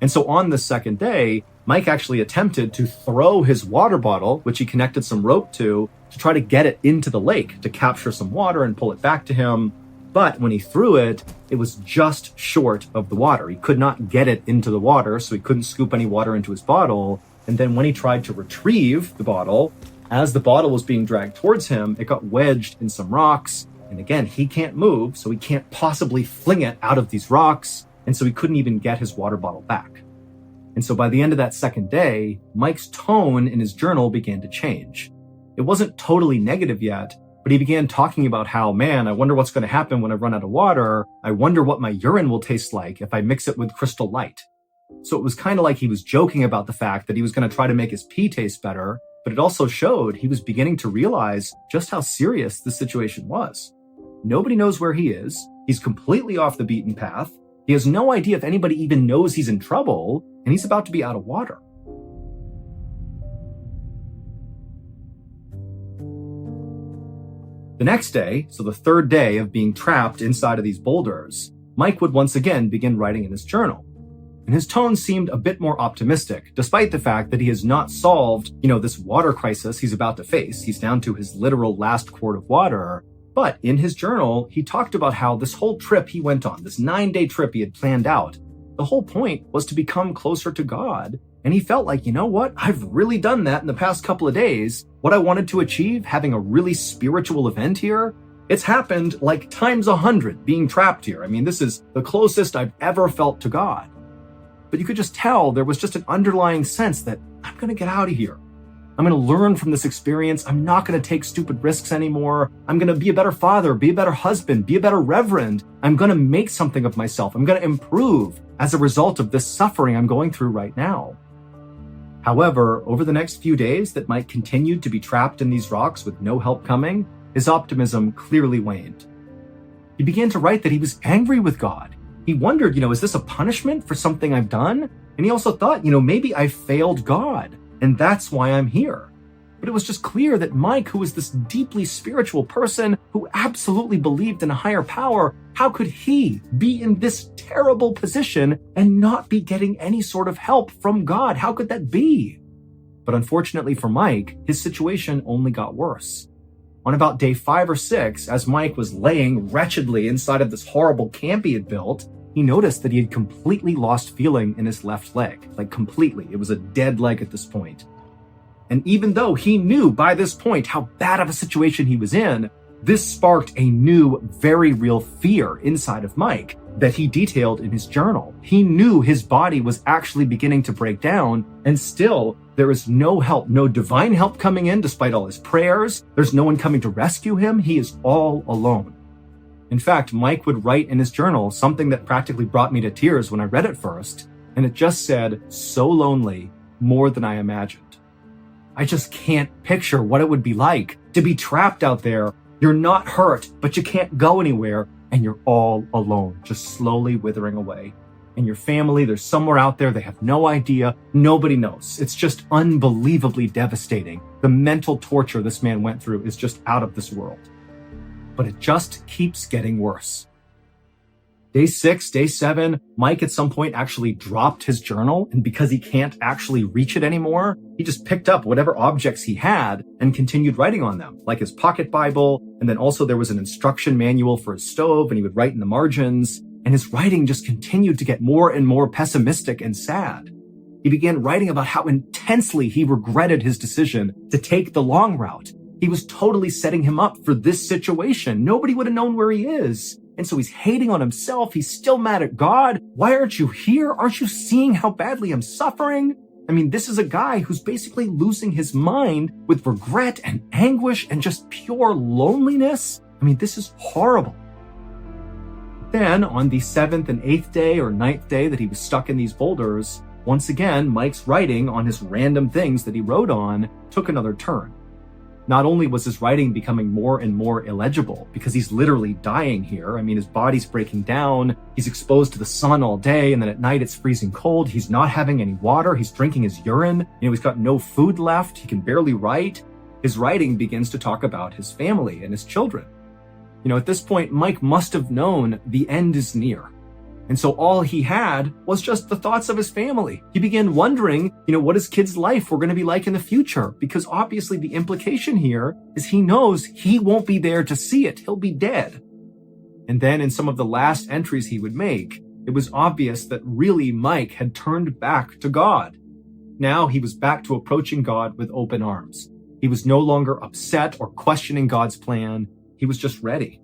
A: And so on the second day, Mike actually attempted to throw his water bottle, which he connected some rope to try to get it into the lake to capture some water and pull it back to him. But when he threw it, it was just short of the water. He could not get it into the water, so he couldn't scoop any water into his bottle. And then when he tried to retrieve the bottle, as the bottle was being dragged towards him, it got wedged in some rocks. And again, he can't move, so he can't possibly fling it out of these rocks. And so he couldn't even get his water bottle back. And so by the end of that second day, Mike's tone in his journal began to change. It wasn't totally negative yet, but he began talking about how, man, I wonder what's going to happen when I run out of water. I wonder what my urine will taste like if I mix it with Crystal Light. So it was kind of like he was joking about the fact that he was going to try to make his pee taste better, but it also showed he was beginning to realize just how serious the situation was. Nobody knows where he is. He's completely off the beaten path. He has no idea if anybody even knows he's in trouble, and he's about to be out of water. The next day, so the third day of being trapped inside of these boulders, Mike would once again begin writing in his journal. And his tone seemed a bit more optimistic, despite the fact that he has not solved, this water crisis he's about to face. He's down to his literal last quart of water. But in his journal, he talked about how this whole trip he went on, this 9-day trip he had planned out, the whole point was to become closer to God. And he felt like, I've really done that in the past couple of days. What I wanted to achieve, having a really spiritual event here, it's happened like times 100 being trapped here. This is the closest I've ever felt to God. But you could just tell there was just an underlying sense that I'm going to get out of here. I'm going to learn from this experience. I'm not going to take stupid risks anymore. I'm going to be a better father, be a better husband, be a better reverend. I'm going to make something of myself. I'm going to improve as a result of this suffering I'm going through right now. However, over the next few days that Mike continued to be trapped in these rocks with no help coming, his optimism clearly waned. He began to write that he was angry with God. He wondered, is this a punishment for something I've done? And he also thought, maybe I failed God, and that's why I'm here. But it was just clear that Mike, who was this deeply spiritual person who absolutely believed in a higher power, how could he be in this terrible position and not be getting any sort of help from God? How could that be? But unfortunately for Mike, his situation only got worse. On about day 5 or 6, as Mike was laying wretchedly inside of this horrible camp he had built, he noticed that he had completely lost feeling in his left leg. Like completely. It was a dead leg at this point. And even though he knew by this point how bad of a situation he was in, this sparked a new, very real fear inside of Mike that he detailed in his journal. He knew his body was actually beginning to break down, and still there is no help, no divine help coming in despite all his prayers. There's no one coming to rescue him. He is all alone. In fact, Mike would write in his journal something that practically brought me to tears when I read it first, and it just said, "So lonely, more than I imagined." I just can't picture what it would be like to be trapped out there. You're not hurt, but you can't go anywhere, and you're all alone, just slowly withering away. And your family, they're somewhere out there, they have no idea, nobody knows. It's just unbelievably devastating. The mental torture this man went through is just out of this world. But it just keeps getting worse. Day 6, day 7, Mike at some point actually dropped his journal, and because he can't actually reach it anymore, he just picked up whatever objects he had and continued writing on them, like his pocket Bible, and then also there was an instruction manual for his stove, and he would write in the margins, and his writing just continued to get more and more pessimistic and sad. He began writing about how intensely he regretted his decision to take the long route. He was totally setting him up for this situation. Nobody would have known where he is. And so he's hating on himself. He's still mad at God. Why aren't you here? Aren't you seeing how badly I'm suffering? I mean, this is a guy who's basically losing his mind with regret and anguish and just pure loneliness. I mean, this is horrible. Then on the 7th and 8th day or 9th day that he was stuck in these boulders, once again, Mike's writing on his random things that he wrote on took another turn. Not only was his writing becoming more and more illegible because he's literally dying here. I mean, his body's breaking down. He's exposed to the sun all day, and then at night it's freezing cold. He's not having any water. He's drinking his urine. He's got no food left. He can barely write. His writing begins to talk about his family and his children. At this point, Mike must have known the end is near. And so all he had was just the thoughts of his family. He began wondering, what his kid's life were going to be like in the future, because obviously the implication here is he knows he won't be there to see it. He'll be dead. And then in some of the last entries he would make, it was obvious that really Mike had turned back to God. Now he was back to approaching God with open arms. He was no longer upset or questioning God's plan. He was just ready.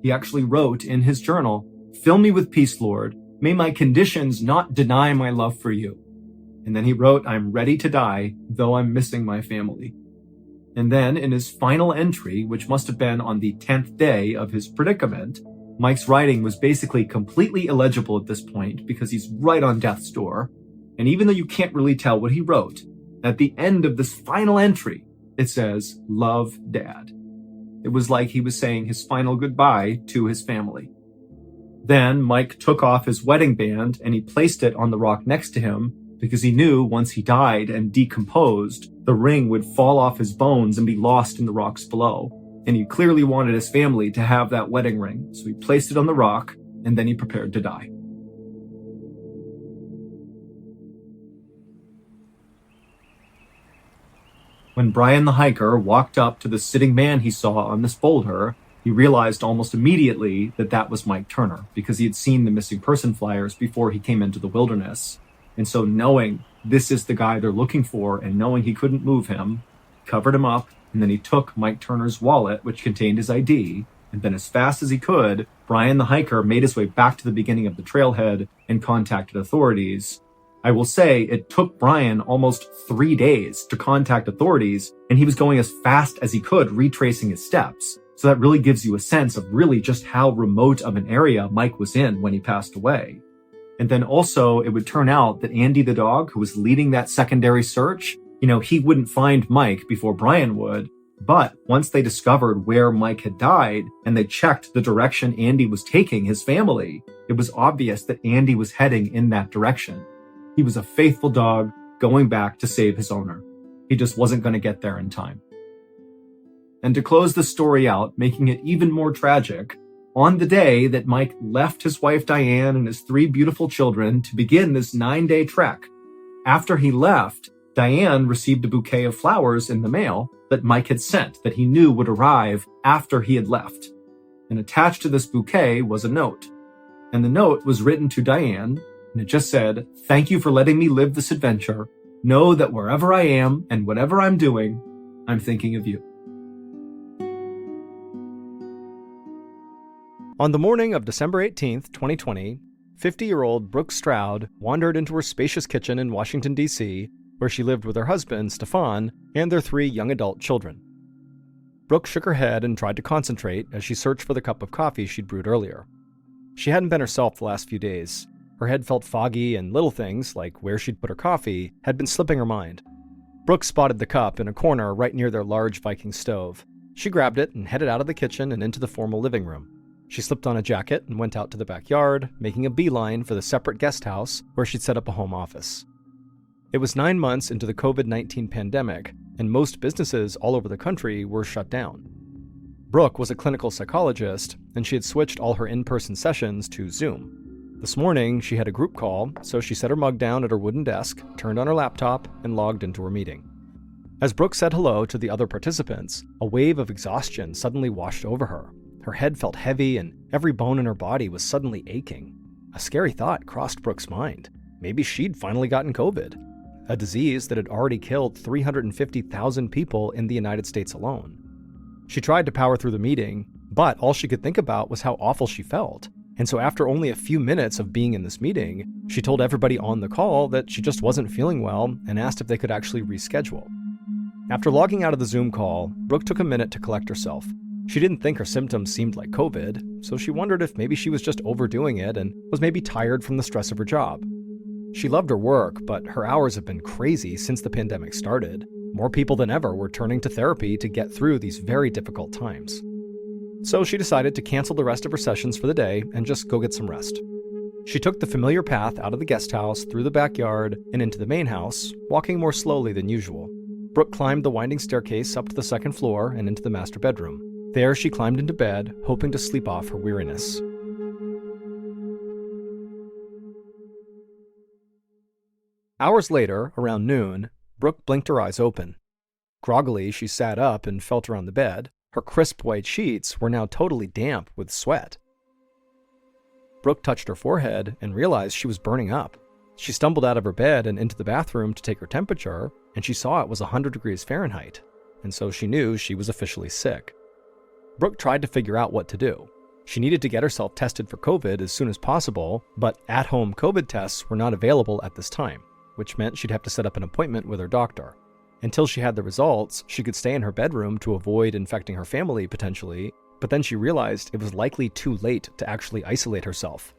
A: He actually wrote in his journal, "Fill me with peace, Lord. May my conditions not deny my love for you." And then he wrote, "I'm ready to die, though I'm missing my family." And then in his final entry, which must have been on the 10th day of his predicament, Mike's writing was basically completely illegible at this point because he's right on death's door. And even though you can't really tell what he wrote, at the end of this final entry, it says, "Love, Dad." It was like he was saying his final goodbye to his family. Then Mike took off his wedding band and he placed it on the rock next to him because he knew once he died and decomposed, the ring would fall off his bones and be lost in the rocks below. And he clearly wanted his family to have that wedding ring. So he placed it on the rock and then he prepared to die. When Brian the hiker walked up to the sitting man he saw on this boulder, he realized almost immediately that that was Mike Turner because he had seen the missing person flyers before he came into the wilderness. And so knowing this is the guy they're looking for and knowing he couldn't move him, covered him up, and then he took Mike Turner's wallet, which contained his ID, and then as fast as he could, Brian the hiker made his way back to the beginning of the trailhead and contacted authorities. I will say it took Brian almost 3 days to contact authorities, and he was going as fast as he could retracing his steps. So that really gives you a sense of really just how remote of an area Mike was in when he passed away. And then also it would turn out that Andy the dog, who was leading that secondary search, he wouldn't find Mike before Brian would. But once they discovered where Mike had died and they checked the direction Andy was taking his family, it was obvious that Andy was heading in that direction. He was a faithful dog going back to save his owner. He just wasn't going to get there in time. And to close the story out, making it even more tragic, on the day that Mike left his wife Diane and his 3 beautiful children to begin this 9-day trek, after he left, Diane received a bouquet of flowers in the mail that Mike had sent that he knew would arrive after he had left. And attached to this bouquet was a note. And the note was written to Diane, and it just said, "Thank you for letting me live this adventure. Know that wherever I am and whatever I'm doing, I'm thinking of you." On the morning of December 18th, 2020, 50-year-old Brooke Stroud wandered into her spacious kitchen in Washington, D.C., where she lived with her husband, Stefan, and their 3 young adult children. Brooke shook her head and tried to concentrate as she searched for the cup of coffee she'd brewed earlier. She hadn't been herself the last few days. Her head felt foggy, and little things, like where she'd put her coffee, had been slipping her mind. Brooke spotted the cup in a corner right near their large Viking stove. She grabbed it and headed out of the kitchen and into the formal living room. She slipped on a jacket and went out to the backyard, making a beeline for the separate guest house where she'd set up a home office. It was 9 months into the COVID-19 pandemic, and most businesses all over the country were shut down. Brooke was a clinical psychologist, and she had switched all her in-person sessions to Zoom. This morning, she had a group call, so she set her mug down at her wooden desk, turned on her laptop, and logged into her meeting. As Brooke said hello to the other participants, a wave of exhaustion suddenly washed over her. Her head felt heavy, and every bone in her body was suddenly aching. A scary thought crossed Brooke's mind. Maybe she'd finally gotten COVID, a disease that had already killed 350,000 people in the United States alone. She tried to power through the meeting, but all she could think about was how awful she felt. And so after only a few minutes of being in this meeting, she told everybody on the call that she just wasn't feeling well and asked if they could actually reschedule. After logging out of the Zoom call, Brooke took a minute to collect herself. She didn't think her symptoms seemed like COVID, so she wondered if maybe she was just overdoing it and was maybe tired from the stress of her job. She loved her work, but her hours have been crazy since the pandemic started. More people than ever were turning to therapy to get through these very difficult times. So she decided to cancel the rest of her sessions for the day and just go get some rest. She took the familiar path out of the guest house, through the backyard, and into the main house, walking more slowly than usual. Brooke climbed the winding staircase up to the 2nd floor and into the master bedroom. There she climbed into bed, hoping to sleep off her weariness. Hours later, around noon, Brooke blinked her eyes open. Groggily, she sat up and felt around the bed. Her crisp white sheets were now totally damp with sweat. Brooke touched her forehead and realized she was burning up. She stumbled out of her bed and into the bathroom to take her temperature, and she saw it was 100 degrees Fahrenheit, and so she knew she was officially sick. Brooke tried to figure out what to do. She needed to get herself tested for COVID as soon as possible, but at-home COVID tests were not available at this time, which meant she'd have to set up an appointment with her doctor. Until she had the results, she could stay in her bedroom to avoid infecting her family potentially, but then she realized it was likely too late to actually isolate herself.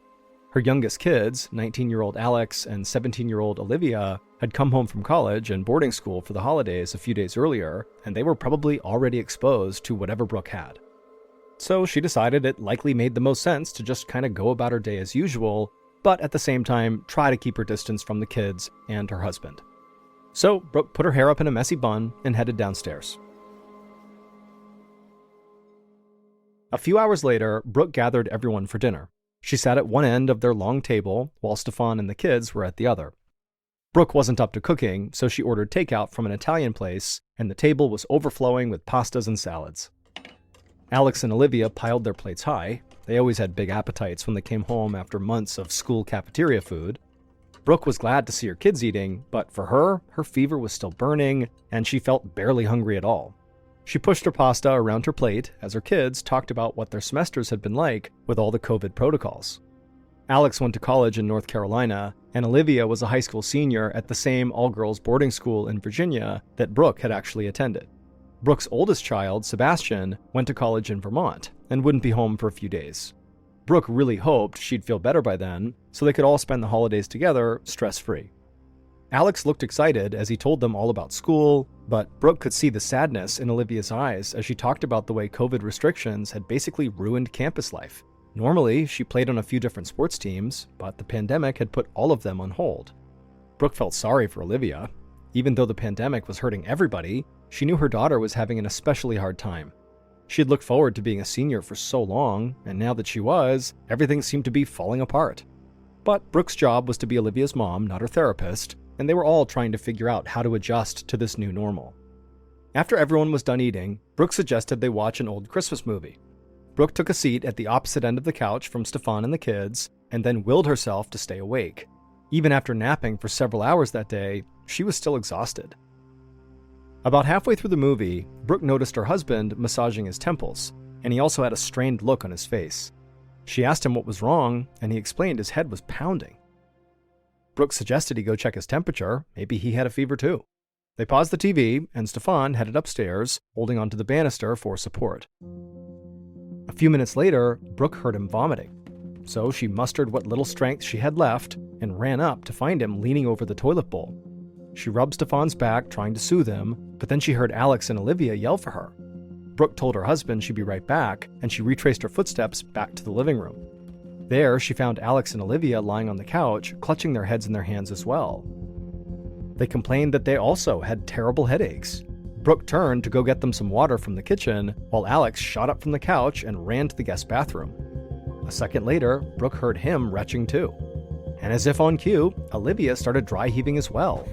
A: Her youngest kids, 19-year-old Alex and 17-year-old Olivia, had come home from college and boarding school for the holidays a few days earlier, and they were probably already exposed to whatever Brooke had. So she decided it likely made the most sense to just kind of go about her day as usual, but at the same time, try to keep her distance from the kids and her husband. So Brooke put her hair up in a messy bun and headed downstairs. A few hours later, Brooke gathered everyone for dinner. She sat at one end of their long table, while Stefan and the kids were at the other. Brooke wasn't up to cooking, so she ordered takeout from an Italian place, and the table was overflowing with pastas and salads. Alex and Olivia piled their plates high. They always had big appetites when they came home after months of school cafeteria food. Brooke was glad to see her kids eating, but for her, her fever was still burning, and she felt barely hungry at all. She pushed her pasta around her plate as her kids talked about what their semesters had been like with all the COVID protocols. Alex went to college in North Carolina, and Olivia was a high school senior at the same all-girls boarding school in Virginia that Brooke had actually attended. Brooke's oldest child, Sebastian, went to college in Vermont and wouldn't be home for a few days. Brooke really hoped she'd feel better by then, so they could all spend the holidays together, stress-free. Alex looked excited as he told them all about school, but Brooke could see the sadness in Olivia's eyes as she talked about the way COVID restrictions had basically ruined campus life. Normally, she played on a few different sports teams, but the pandemic had put all of them on hold. Brooke felt sorry for Olivia. Even though the pandemic was hurting everybody, she knew her daughter was having an especially hard time. She had looked forward to being a senior for so long, and now that she was, everything seemed to be falling apart. But Brooke's job was to be Olivia's mom, not her therapist, and they were all trying to figure out how to adjust to this new normal. After everyone was done eating, Brooke suggested they watch an old Christmas movie. Brooke took a seat at the opposite end of the couch from Stefan and the kids, and then willed herself to stay awake. Even after napping for several hours that day, she was still exhausted. About halfway through the movie, Brooke noticed her husband massaging his temples, and he also had a strained look on his face. She asked him what was wrong, and he explained his head was pounding. Brooke suggested he go check his temperature. Maybe he had a fever too. They paused the TV, and Stefan headed upstairs, holding onto the banister for support. A few minutes later, Brooke heard him vomiting. So she mustered what little strength she had left and ran up to find him leaning over the toilet bowl. She rubbed Stefan's back, trying to soothe him, but then she heard Alex and Olivia yell for her. Brooke told her husband she'd be right back, and she retraced her footsteps back to the living room. There, she found Alex and Olivia lying on the couch, clutching their heads in their hands as well. They complained that they also had terrible headaches. Brooke turned to go get them some water from the kitchen, while Alex shot up from the couch and ran to the guest bathroom. A second later, Brooke heard him retching too. And as if on cue, Olivia started dry heaving as well.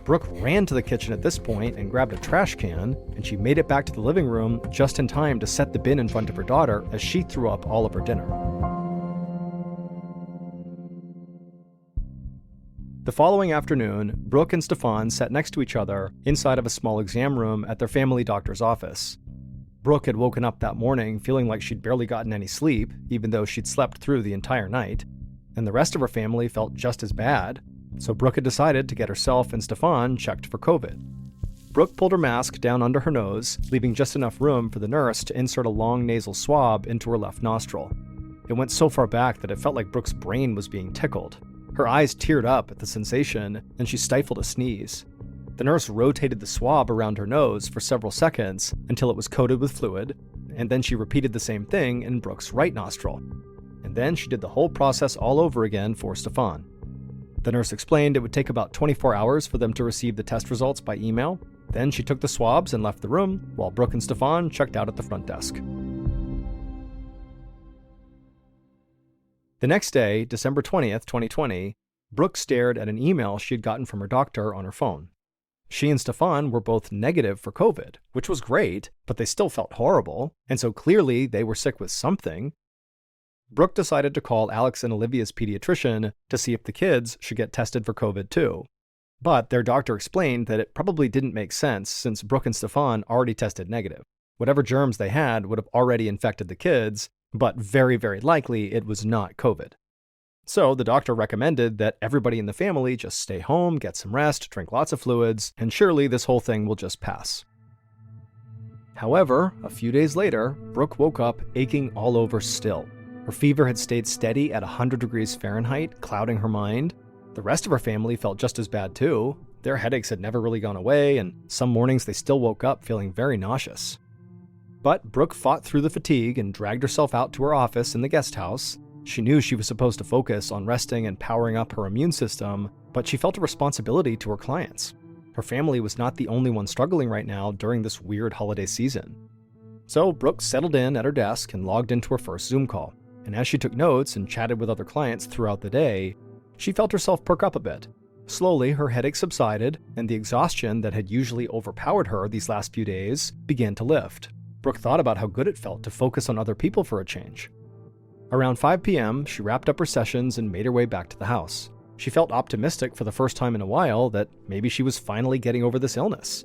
A: Brooke ran to the kitchen at this point and grabbed a trash can, and she made it back to the living room just in time to set the bin in front of her daughter as she threw up all of her dinner. The following afternoon, Brooke and Stefan sat next to each other inside of a small exam room at their family doctor's office. Brooke had woken up that morning feeling like she'd barely gotten any sleep, even though she'd slept through the entire night, and the rest of her family felt just as bad, so Brooke had decided to get herself and Stefan checked for COVID. Brooke pulled her mask down under her nose, leaving just enough room for the nurse to insert a long nasal swab into her left nostril. It went so far back that it felt like Brooke's brain was being tickled. Her eyes teared up at the sensation, and she stifled a sneeze. The nurse rotated the swab around her nose for several seconds until it was coated with fluid, and then she repeated the same thing in Brooke's right nostril. And then she did the whole process all over again for Stefan. The nurse explained it would take about 24 hours for them to receive the test results by email. Then she took the swabs and left the room, while Brooke and Stefan checked out at the front desk. The next day, December 20th, 2020, Brooke stared at an email she had gotten from her doctor on her phone. She and Stefan were both negative for COVID, which was great, but they still felt horrible, and so clearly they were sick with something. Brooke decided to call Alex and Olivia's pediatrician to see if the kids should get tested for COVID too. But their doctor explained that it probably didn't make sense since Brooke and Stefan already tested negative. Whatever germs they had would have already infected the kids, but very, very likely it was not COVID. So the doctor recommended that everybody in the family just stay home, get some rest, drink lots of fluids, and surely this whole thing will just pass. However, a few days later, Brooke woke up aching all over still. Her fever had stayed steady at 100 degrees Fahrenheit, clouding her mind. The rest of her family felt just as bad too. Their headaches had never really gone away, and some mornings they still woke up feeling very nauseous. But Brooke fought through the fatigue and dragged herself out to her office in the guest house. She knew she was supposed to focus on resting and powering up her immune system, but she felt a responsibility to her clients. Her family was not the only one struggling right now during this weird holiday season. So Brooke settled in at her desk and logged into her first Zoom call. And as she took notes and chatted with other clients throughout the day, she felt herself perk up a bit. Slowly, her headache subsided, and the exhaustion that had usually overpowered her these last few days began to lift. Brooke thought about how good it felt to focus on other people for a change. Around 5 p.m., she wrapped up her sessions and made her way back to the house. She felt optimistic for the first time in a while that maybe she was finally getting over this illness.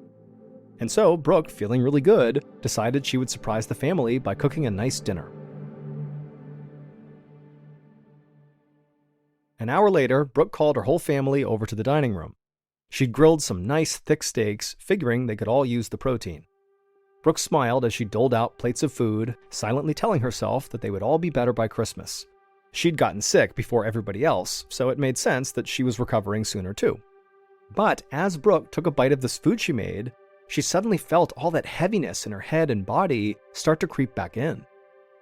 A: And so, Brooke, feeling really good, decided she would surprise the family by cooking a nice dinner. An hour later, Brooke called her whole family over to the dining room. She'd grilled some nice, thick steaks, figuring they could all use the protein. Brooke smiled as she doled out plates of food, silently telling herself that they would all be better by Christmas. She'd gotten sick before everybody else, so it made sense that she was recovering sooner too. But as Brooke took a bite of this food she made, she suddenly felt all that heaviness in her head and body start to creep back in.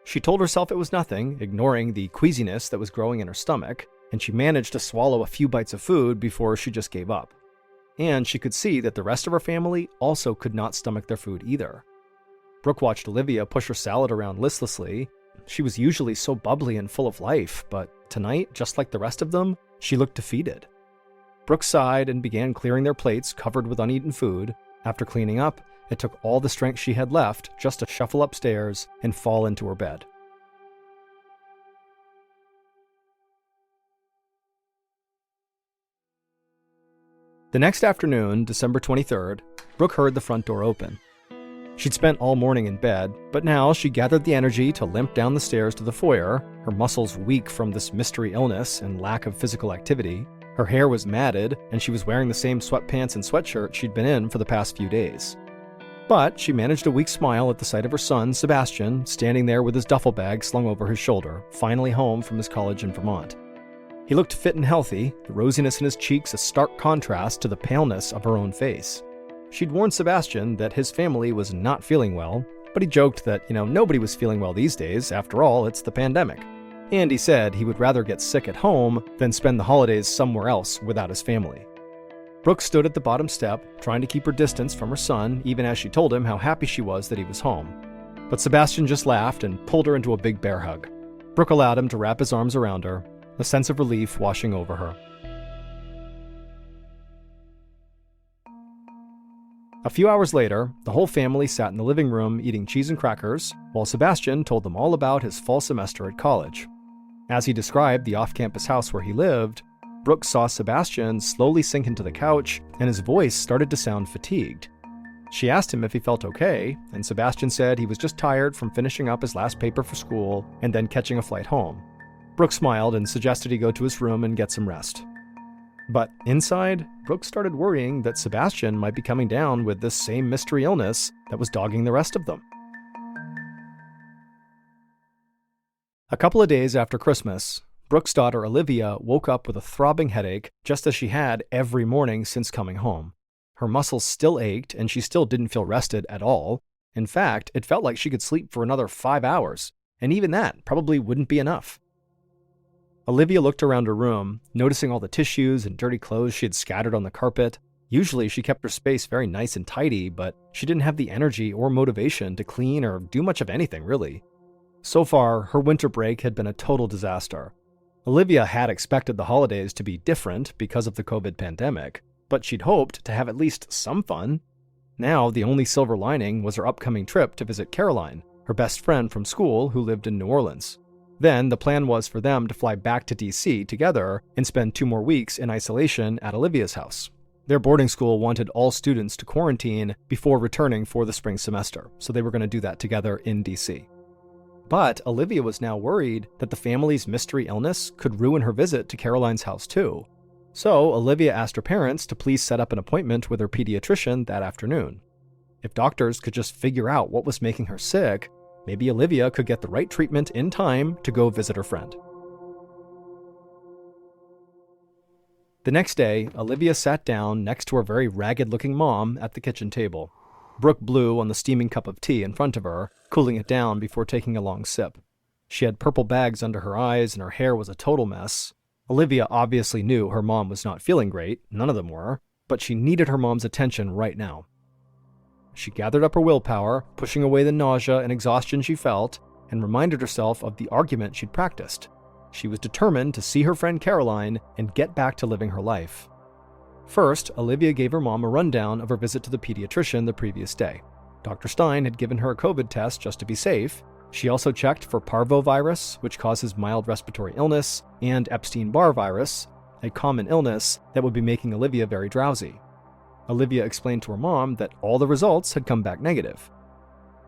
A: She told herself it was nothing, ignoring the queasiness that was growing in her stomach, and she managed to swallow a few bites of food before she just gave up. And she could see that the rest of her family also could not stomach their food either. Brooke watched Olivia push her salad around listlessly. She was usually so bubbly and full of life, but tonight, just like the rest of them, she looked defeated. Brooke sighed and began clearing their plates covered with uneaten food. After cleaning up, it took all the strength she had left just to shuffle upstairs and fall into her bed. The next afternoon, December 23rd, Brooke heard the front door open. She'd spent all morning in bed, but now she gathered the energy to limp down the stairs to the foyer, her muscles weak from this mystery illness and lack of physical activity. Her hair was matted, and she was wearing the same sweatpants and sweatshirt she'd been in for the past few days. But she managed a weak smile at the sight of her son, Sebastian, standing there with his duffel bag slung over his shoulder, finally home from his college in Vermont. He looked fit and healthy, the rosiness in his cheeks a stark contrast to the paleness of her own face. She'd warned Sebastian that his family was not feeling well, but he joked that, nobody was feeling well these days. After all, it's the pandemic. And he said he would rather get sick at home than spend the holidays somewhere else without his family. Brooke stood at the bottom step, trying to keep her distance from her son, even as she told him how happy she was that he was home. But Sebastian just laughed and pulled her into a big bear hug. Brooke allowed him to wrap his arms around her, a sense of relief washing over her. A few hours later, the whole family sat in the living room eating cheese and crackers, while Sebastian told them all about his fall semester at college. As he described the off-campus house where he lived, Brooke saw Sebastian slowly sink into the couch, and his voice started to sound fatigued. She asked him if he felt okay, and Sebastian said he was just tired from finishing up his last paper for school and then catching a flight home. Brooke smiled and suggested he go to his room and get some rest. But inside, Brooke started worrying that Sebastian might be coming down with this same mystery illness that was dogging the rest of them. A couple of days after Christmas, Brooke's daughter Olivia woke up with a throbbing headache, just as she had every morning since coming home. Her muscles still ached, and she still didn't feel rested at all. In fact, it felt like she could sleep for another 5 hours, and even that probably wouldn't be enough. Olivia looked around her room, noticing all the tissues and dirty clothes she had scattered on the carpet. Usually she kept her space very nice and tidy, but she didn't have the energy or motivation to clean or do much of anything, really. So far, her winter break had been a total disaster. Olivia had expected the holidays to be different because of the COVID pandemic, but she'd hoped to have at least some fun. Now, the only silver lining was her upcoming trip to visit Caroline, her best friend from school who lived in New Orleans. Then, the plan was for them to fly back to DC together and spend 2 more weeks in isolation at Olivia's house. Their boarding school wanted all students to quarantine before returning for the spring semester, so they were going to do that together in DC. But Olivia was now worried that the family's mystery illness could ruin her visit to Caroline's house too. So, Olivia asked her parents to please set up an appointment with her pediatrician that afternoon. If doctors could just figure out what was making her sick, maybe Olivia could get the right treatment in time to go visit her friend. The next day, Olivia sat down next to her very ragged-looking mom at the kitchen table. Brooke blew on the steaming cup of tea in front of her, cooling it down before taking a long sip. She had purple bags under her eyes and her hair was a total mess. Olivia obviously knew her mom was not feeling great, none of them were, but she needed her mom's attention right now. She gathered up her willpower, pushing away the nausea and exhaustion she felt, and reminded herself of the argument she'd practiced. She was determined to see her friend Caroline and get back to living her life. First, Olivia gave her mom a rundown of her visit to the pediatrician the previous day. Dr. Stein had given her a COVID test just to be safe. She also checked for parvovirus, which causes mild respiratory illness, and Epstein-Barr virus, a common illness that would be making Olivia very drowsy. Olivia explained to her mom that all the results had come back negative.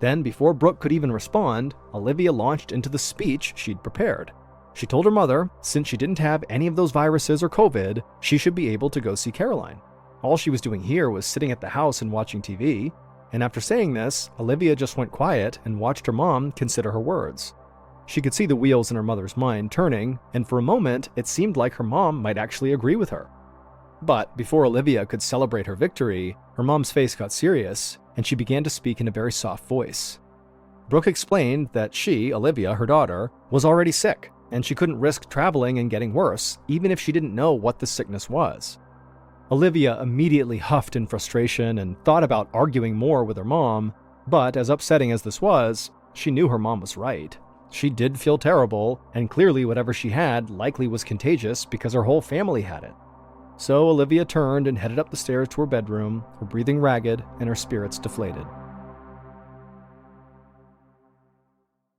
A: Then, before Brooke could even respond, Olivia launched into the speech she'd prepared. She told her mother, since she didn't have any of those viruses or COVID, she should be able to go see Caroline. All she was doing here was sitting at the house and watching TV, and after saying this, Olivia just went quiet and watched her mom consider her words. She could see the wheels in her mother's mind turning, and for a moment, it seemed like her mom might actually agree with her. But before Olivia could celebrate her victory, her mom's face got serious, and she began to speak in a very soft voice. Brooke explained that she, Olivia, her daughter, was already sick, and she couldn't risk traveling and getting worse, even if she didn't know what the sickness was. Olivia immediately huffed in frustration and thought about arguing more with her mom, but as upsetting as this was, she knew her mom was right. She did feel terrible, and clearly whatever she had likely was contagious because her whole family had it. So Olivia turned and headed up the stairs to her bedroom, her breathing ragged and her spirits deflated.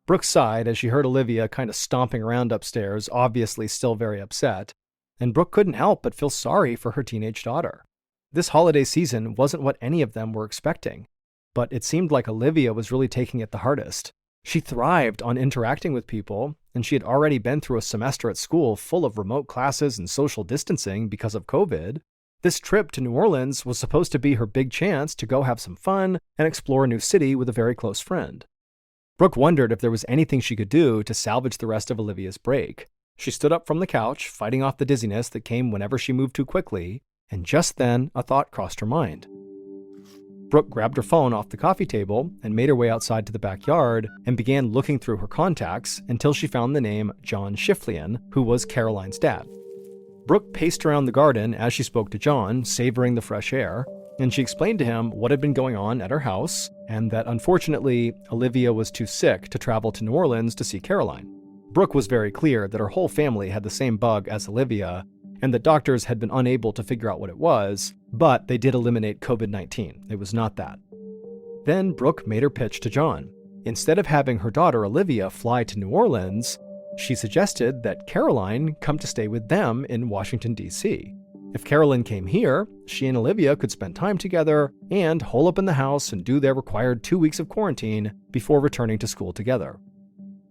A: Brooke sighed as she heard Olivia kind of stomping around upstairs, obviously still very upset, and Brooke couldn't help but feel sorry for her teenage daughter. This holiday season wasn't what any of them were expecting, but it seemed like Olivia was really taking it the hardest. She thrived on interacting with people, and she had already been through a semester at school full of remote classes and social distancing because of COVID. This trip to New Orleans was supposed to be her big chance to go have some fun and explore a new city with a very close friend. Brooke wondered if there was anything she could do to salvage the rest of Olivia's break. She stood up from the couch, fighting off the dizziness that came whenever she moved too quickly, and just then a thought crossed her mind. Brooke grabbed her phone off the coffee table and made her way outside to the backyard and began looking through her contacts until she found the name John Schifflian, who was Caroline's dad. Brooke paced around the garden as she spoke to John, savoring the fresh air, and she explained to him what had been going on at her house and that unfortunately, Olivia was too sick to travel to New Orleans to see Caroline. Brooke was very clear that her whole family had the same bug as Olivia, and that doctors had been unable to figure out what it was, but they did eliminate COVID-19. It was not that. Then Brooke made her pitch to John. Instead of having her daughter Olivia fly to New Orleans, she suggested that Caroline come to stay with them in Washington, D.C. If Caroline came here, she and Olivia could spend time together and hole up in the house and do their required 2 weeks of quarantine before returning to school together.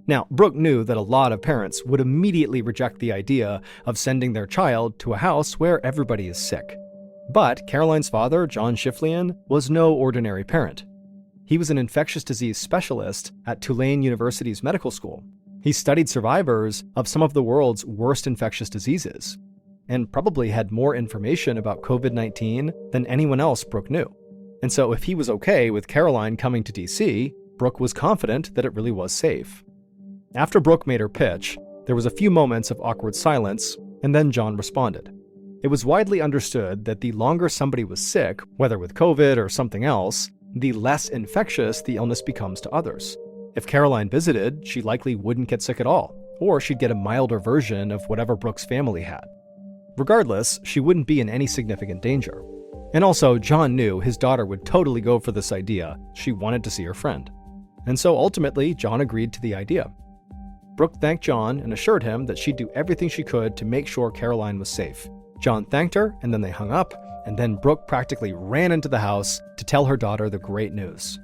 A: Now, Brooke knew that a lot of parents would immediately reject the idea of sending their child to a house where everybody is sick. But Caroline's father, John Schifflian, was no ordinary parent. He was an infectious disease specialist at Tulane University's medical school. He studied survivors of some of the world's worst infectious diseases, and probably had more information about COVID-19 than anyone else Brooke knew. And so if he was okay with Caroline coming to DC, Brooke was confident that it really was safe. After Brooke made her pitch, there was a few moments of awkward silence, and then John responded. It was widely understood that the longer somebody was sick, whether with COVID or something else, the less infectious the illness becomes to others. If Caroline visited, she likely wouldn't get sick at all, or she'd get a milder version of whatever Brooke's family had. Regardless, she wouldn't be in any significant danger. And also, John knew his daughter would totally go for this idea. She wanted to see her friend. And so ultimately, John agreed to the idea. Brooke thanked John and assured him that she'd do everything she could to make sure Caroline was safe. John thanked her, and then they hung up, and then Brooke practically ran into the house to tell her daughter the great news.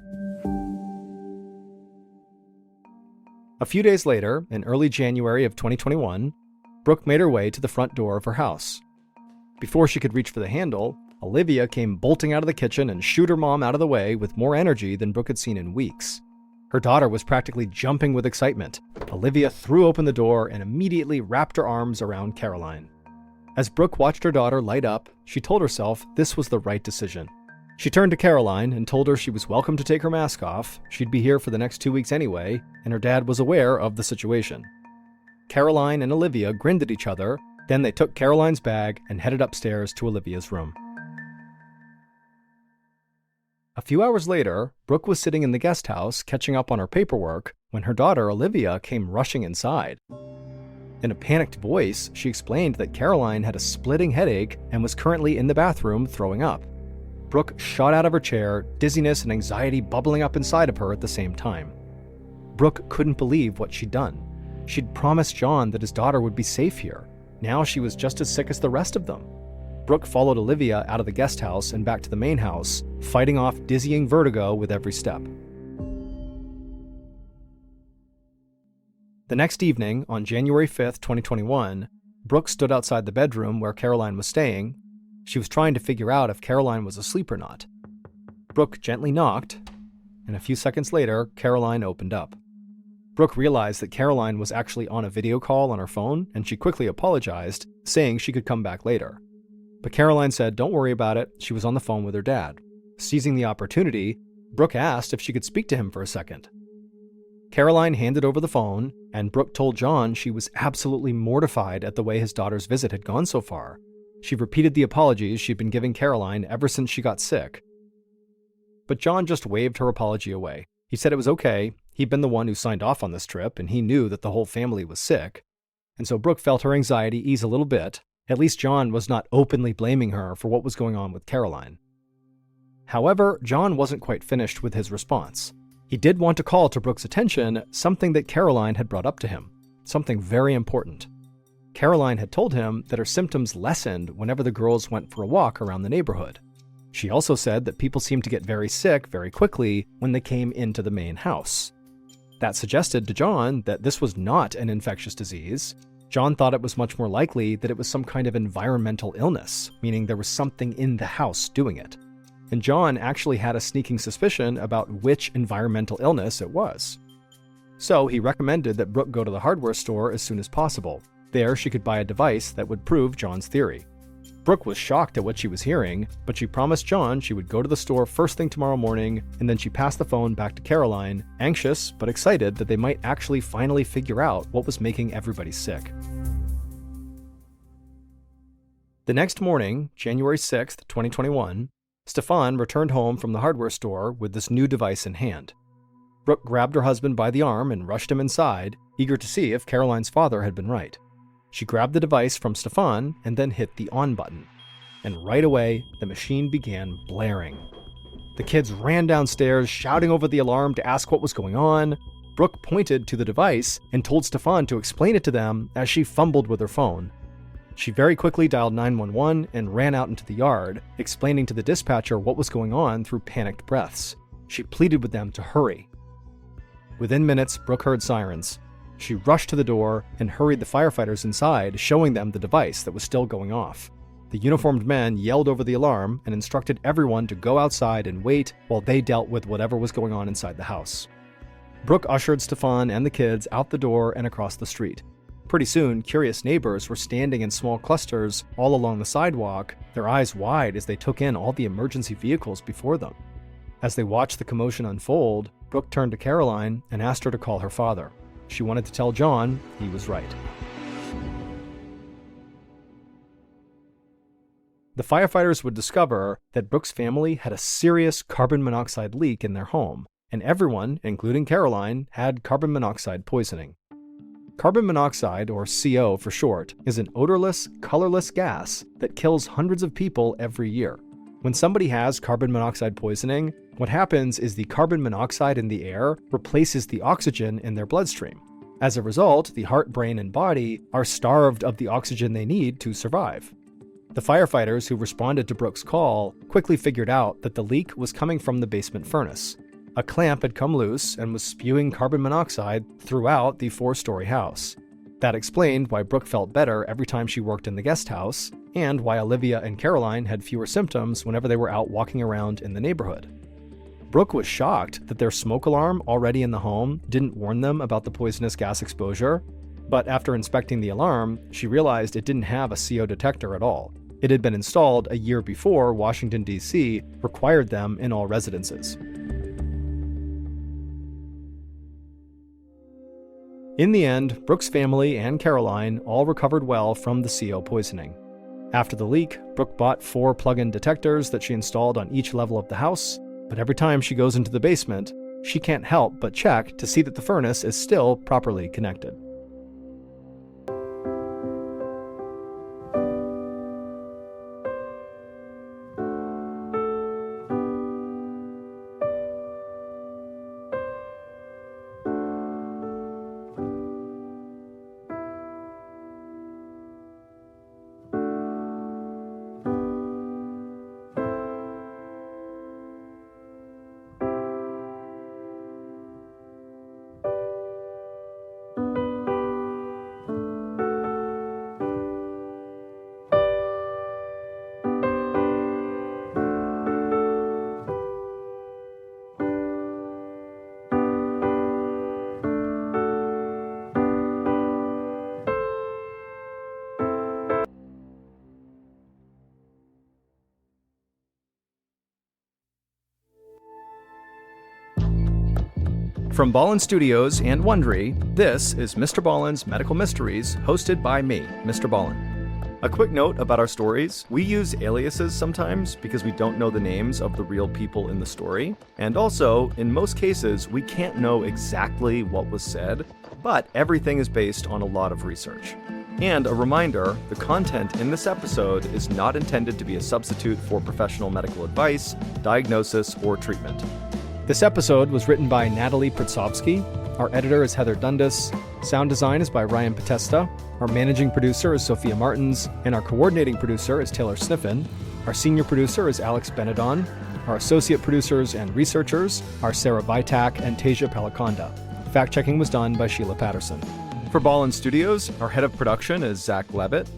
A: A few days later, in early January of 2021, Brooke made her way to the front door of her house. Before she could reach for the handle, Olivia came bolting out of the kitchen and shooed her mom out of the way with more energy than Brooke had seen in weeks. Her daughter was practically jumping with excitement. Olivia threw open the door and immediately wrapped her arms around Caroline. As Brooke watched her daughter light up, she told herself this was the right decision. She turned to Caroline and told her she was welcome to take her mask off. She'd be here for the next 2 weeks anyway, and her dad was aware of the situation. Caroline and Olivia grinned at each other, then they took Caroline's bag and headed upstairs to Olivia's room. A few hours later, Brooke was sitting in the guest house catching up on her paperwork when her daughter Olivia came rushing inside. In a panicked voice, she explained that Caroline had a splitting headache and was currently in the bathroom throwing up. Brooke shot out of her chair, dizziness and anxiety bubbling up inside of her at the same time. Brooke couldn't believe what she'd done. She'd promised John that his daughter would be safe here. Now she was just as sick as the rest of them. Brooke followed Olivia out of the guest house and back to the main house, fighting off dizzying vertigo with every step. The next evening, on January 5th, 2021, Brooke stood outside the bedroom where Caroline was staying. She was trying to figure out if Caroline was asleep or not. Brooke gently knocked, and a few seconds later, Caroline opened up. Brooke realized that Caroline was actually on a video call on her phone, and she quickly apologized, saying she could come back later. But Caroline said, "Don't worry about it, she was on the phone with her dad." Seizing the opportunity, Brooke asked if she could speak to him for a second. Caroline handed over the phone, and Brooke told John she was absolutely mortified at the way his daughter's visit had gone so far. She repeated the apologies she'd been giving Caroline ever since she got sick. But John just waved her apology away. He said it was okay, he'd been the one who signed off on this trip, and he knew that the whole family was sick. And so Brooke felt her anxiety ease a little bit. At least John was not openly blaming her for what was going on with Caroline. However, John wasn't quite finished with his response. He did want to call to Brooke's attention something that Caroline had brought up to him, something very important. Caroline had told him that her symptoms lessened whenever the girls went for a walk around the neighborhood. She also said that people seemed to get very sick very quickly when they came into the main house. That suggested to John that this was not an infectious disease. John thought it was much more likely that it was some kind of environmental illness, meaning there was something in the house doing it. And John actually had a sneaking suspicion about which environmental illness it was. So he recommended that Brooke go to the hardware store as soon as possible. There, she could buy a device that would prove John's theory. Brooke was shocked at what she was hearing, but she promised John she would go to the store first thing tomorrow morning, and then she passed the phone back to Caroline, anxious but excited that they might actually finally figure out what was making everybody sick. The next morning, January 6th, 2021, Stefan returned home from the hardware store with this new device in hand. Brooke grabbed her husband by the arm and rushed him inside, eager to see if Caroline's father had been right. She grabbed the device from Stefan and then hit the on button. And right away, the machine began blaring. The kids ran downstairs, shouting over the alarm to ask what was going on. Brooke pointed to the device and told Stefan to explain it to them as she fumbled with her phone. She very quickly dialed 911 and ran out into the yard, explaining to the dispatcher what was going on through panicked breaths. She pleaded with them to hurry. Within minutes, Brooke heard sirens. She rushed to the door and hurried the firefighters inside, showing them the device that was still going off. The uniformed men yelled over the alarm and instructed everyone to go outside and wait while they dealt with whatever was going on inside the house. Brooke ushered Stefan and the kids out the door and across the street. Pretty soon, curious neighbors were standing in small clusters all along the sidewalk, their eyes wide as they took in all the emergency vehicles before them. As they watched the commotion unfold, Brooke turned to Caroline and asked her to call her father. She wanted to tell John he was right. The firefighters would discover that Brooke's family had a serious carbon monoxide leak in their home, and everyone, including Caroline, had carbon monoxide poisoning. Carbon monoxide, or CO for short, is an odorless, colorless gas that kills hundreds of people every year. When somebody has carbon monoxide poisoning, what happens is the carbon monoxide in the air replaces the oxygen in their bloodstream. As a result, the heart, brain, and body are starved of the oxygen they need to survive. The firefighters who responded to Brooke's call quickly figured out that the leak was coming from the basement furnace. A clamp had come loose and was spewing carbon monoxide throughout the 4-story house. That explained why Brooke felt better every time she worked in the guest house, and why Olivia and Caroline had fewer symptoms whenever they were out walking around in the neighborhood. Brooke was shocked that their smoke alarm already in the home didn't warn them about the poisonous gas exposure, but after inspecting the alarm, she realized it didn't have a CO detector at all. It had been installed a year before Washington, D.C. required them in all residences. In the end, Brooke's family and Caroline all recovered well from the CO poisoning. After the leak, Brooke bought 4 plug-in detectors that she installed on each level of the house, but every time she goes into the basement, she can't help but check to see that the furnace is still properly connected. From Ballin Studios and Wondery, this is Mr. Ballen's Medical Mysteries, hosted by me, Mr. Ballen. A quick note about our stories: we use aliases sometimes because we don't know the names of the real people in the story. And also, in most cases, we can't know exactly what was said, but everything is based on a lot of research. And a reminder, the content in this episode is not intended to be a substitute for professional medical advice, diagnosis, or treatment. This episode was written by Natalie Pritzovsky. Our editor is Heather Dundas. Sound design is by Ryan Potesta. Our managing producer is Sophia Martins. And our coordinating producer is Taylor Sniffen. Our senior producer is Alex Benedon. Our associate producers and researchers are Sarah Vitak and Tasia Peliconda. Fact-checking was done by Sheila Patterson. For Ballin Studios, our head of production is Zach Levitt.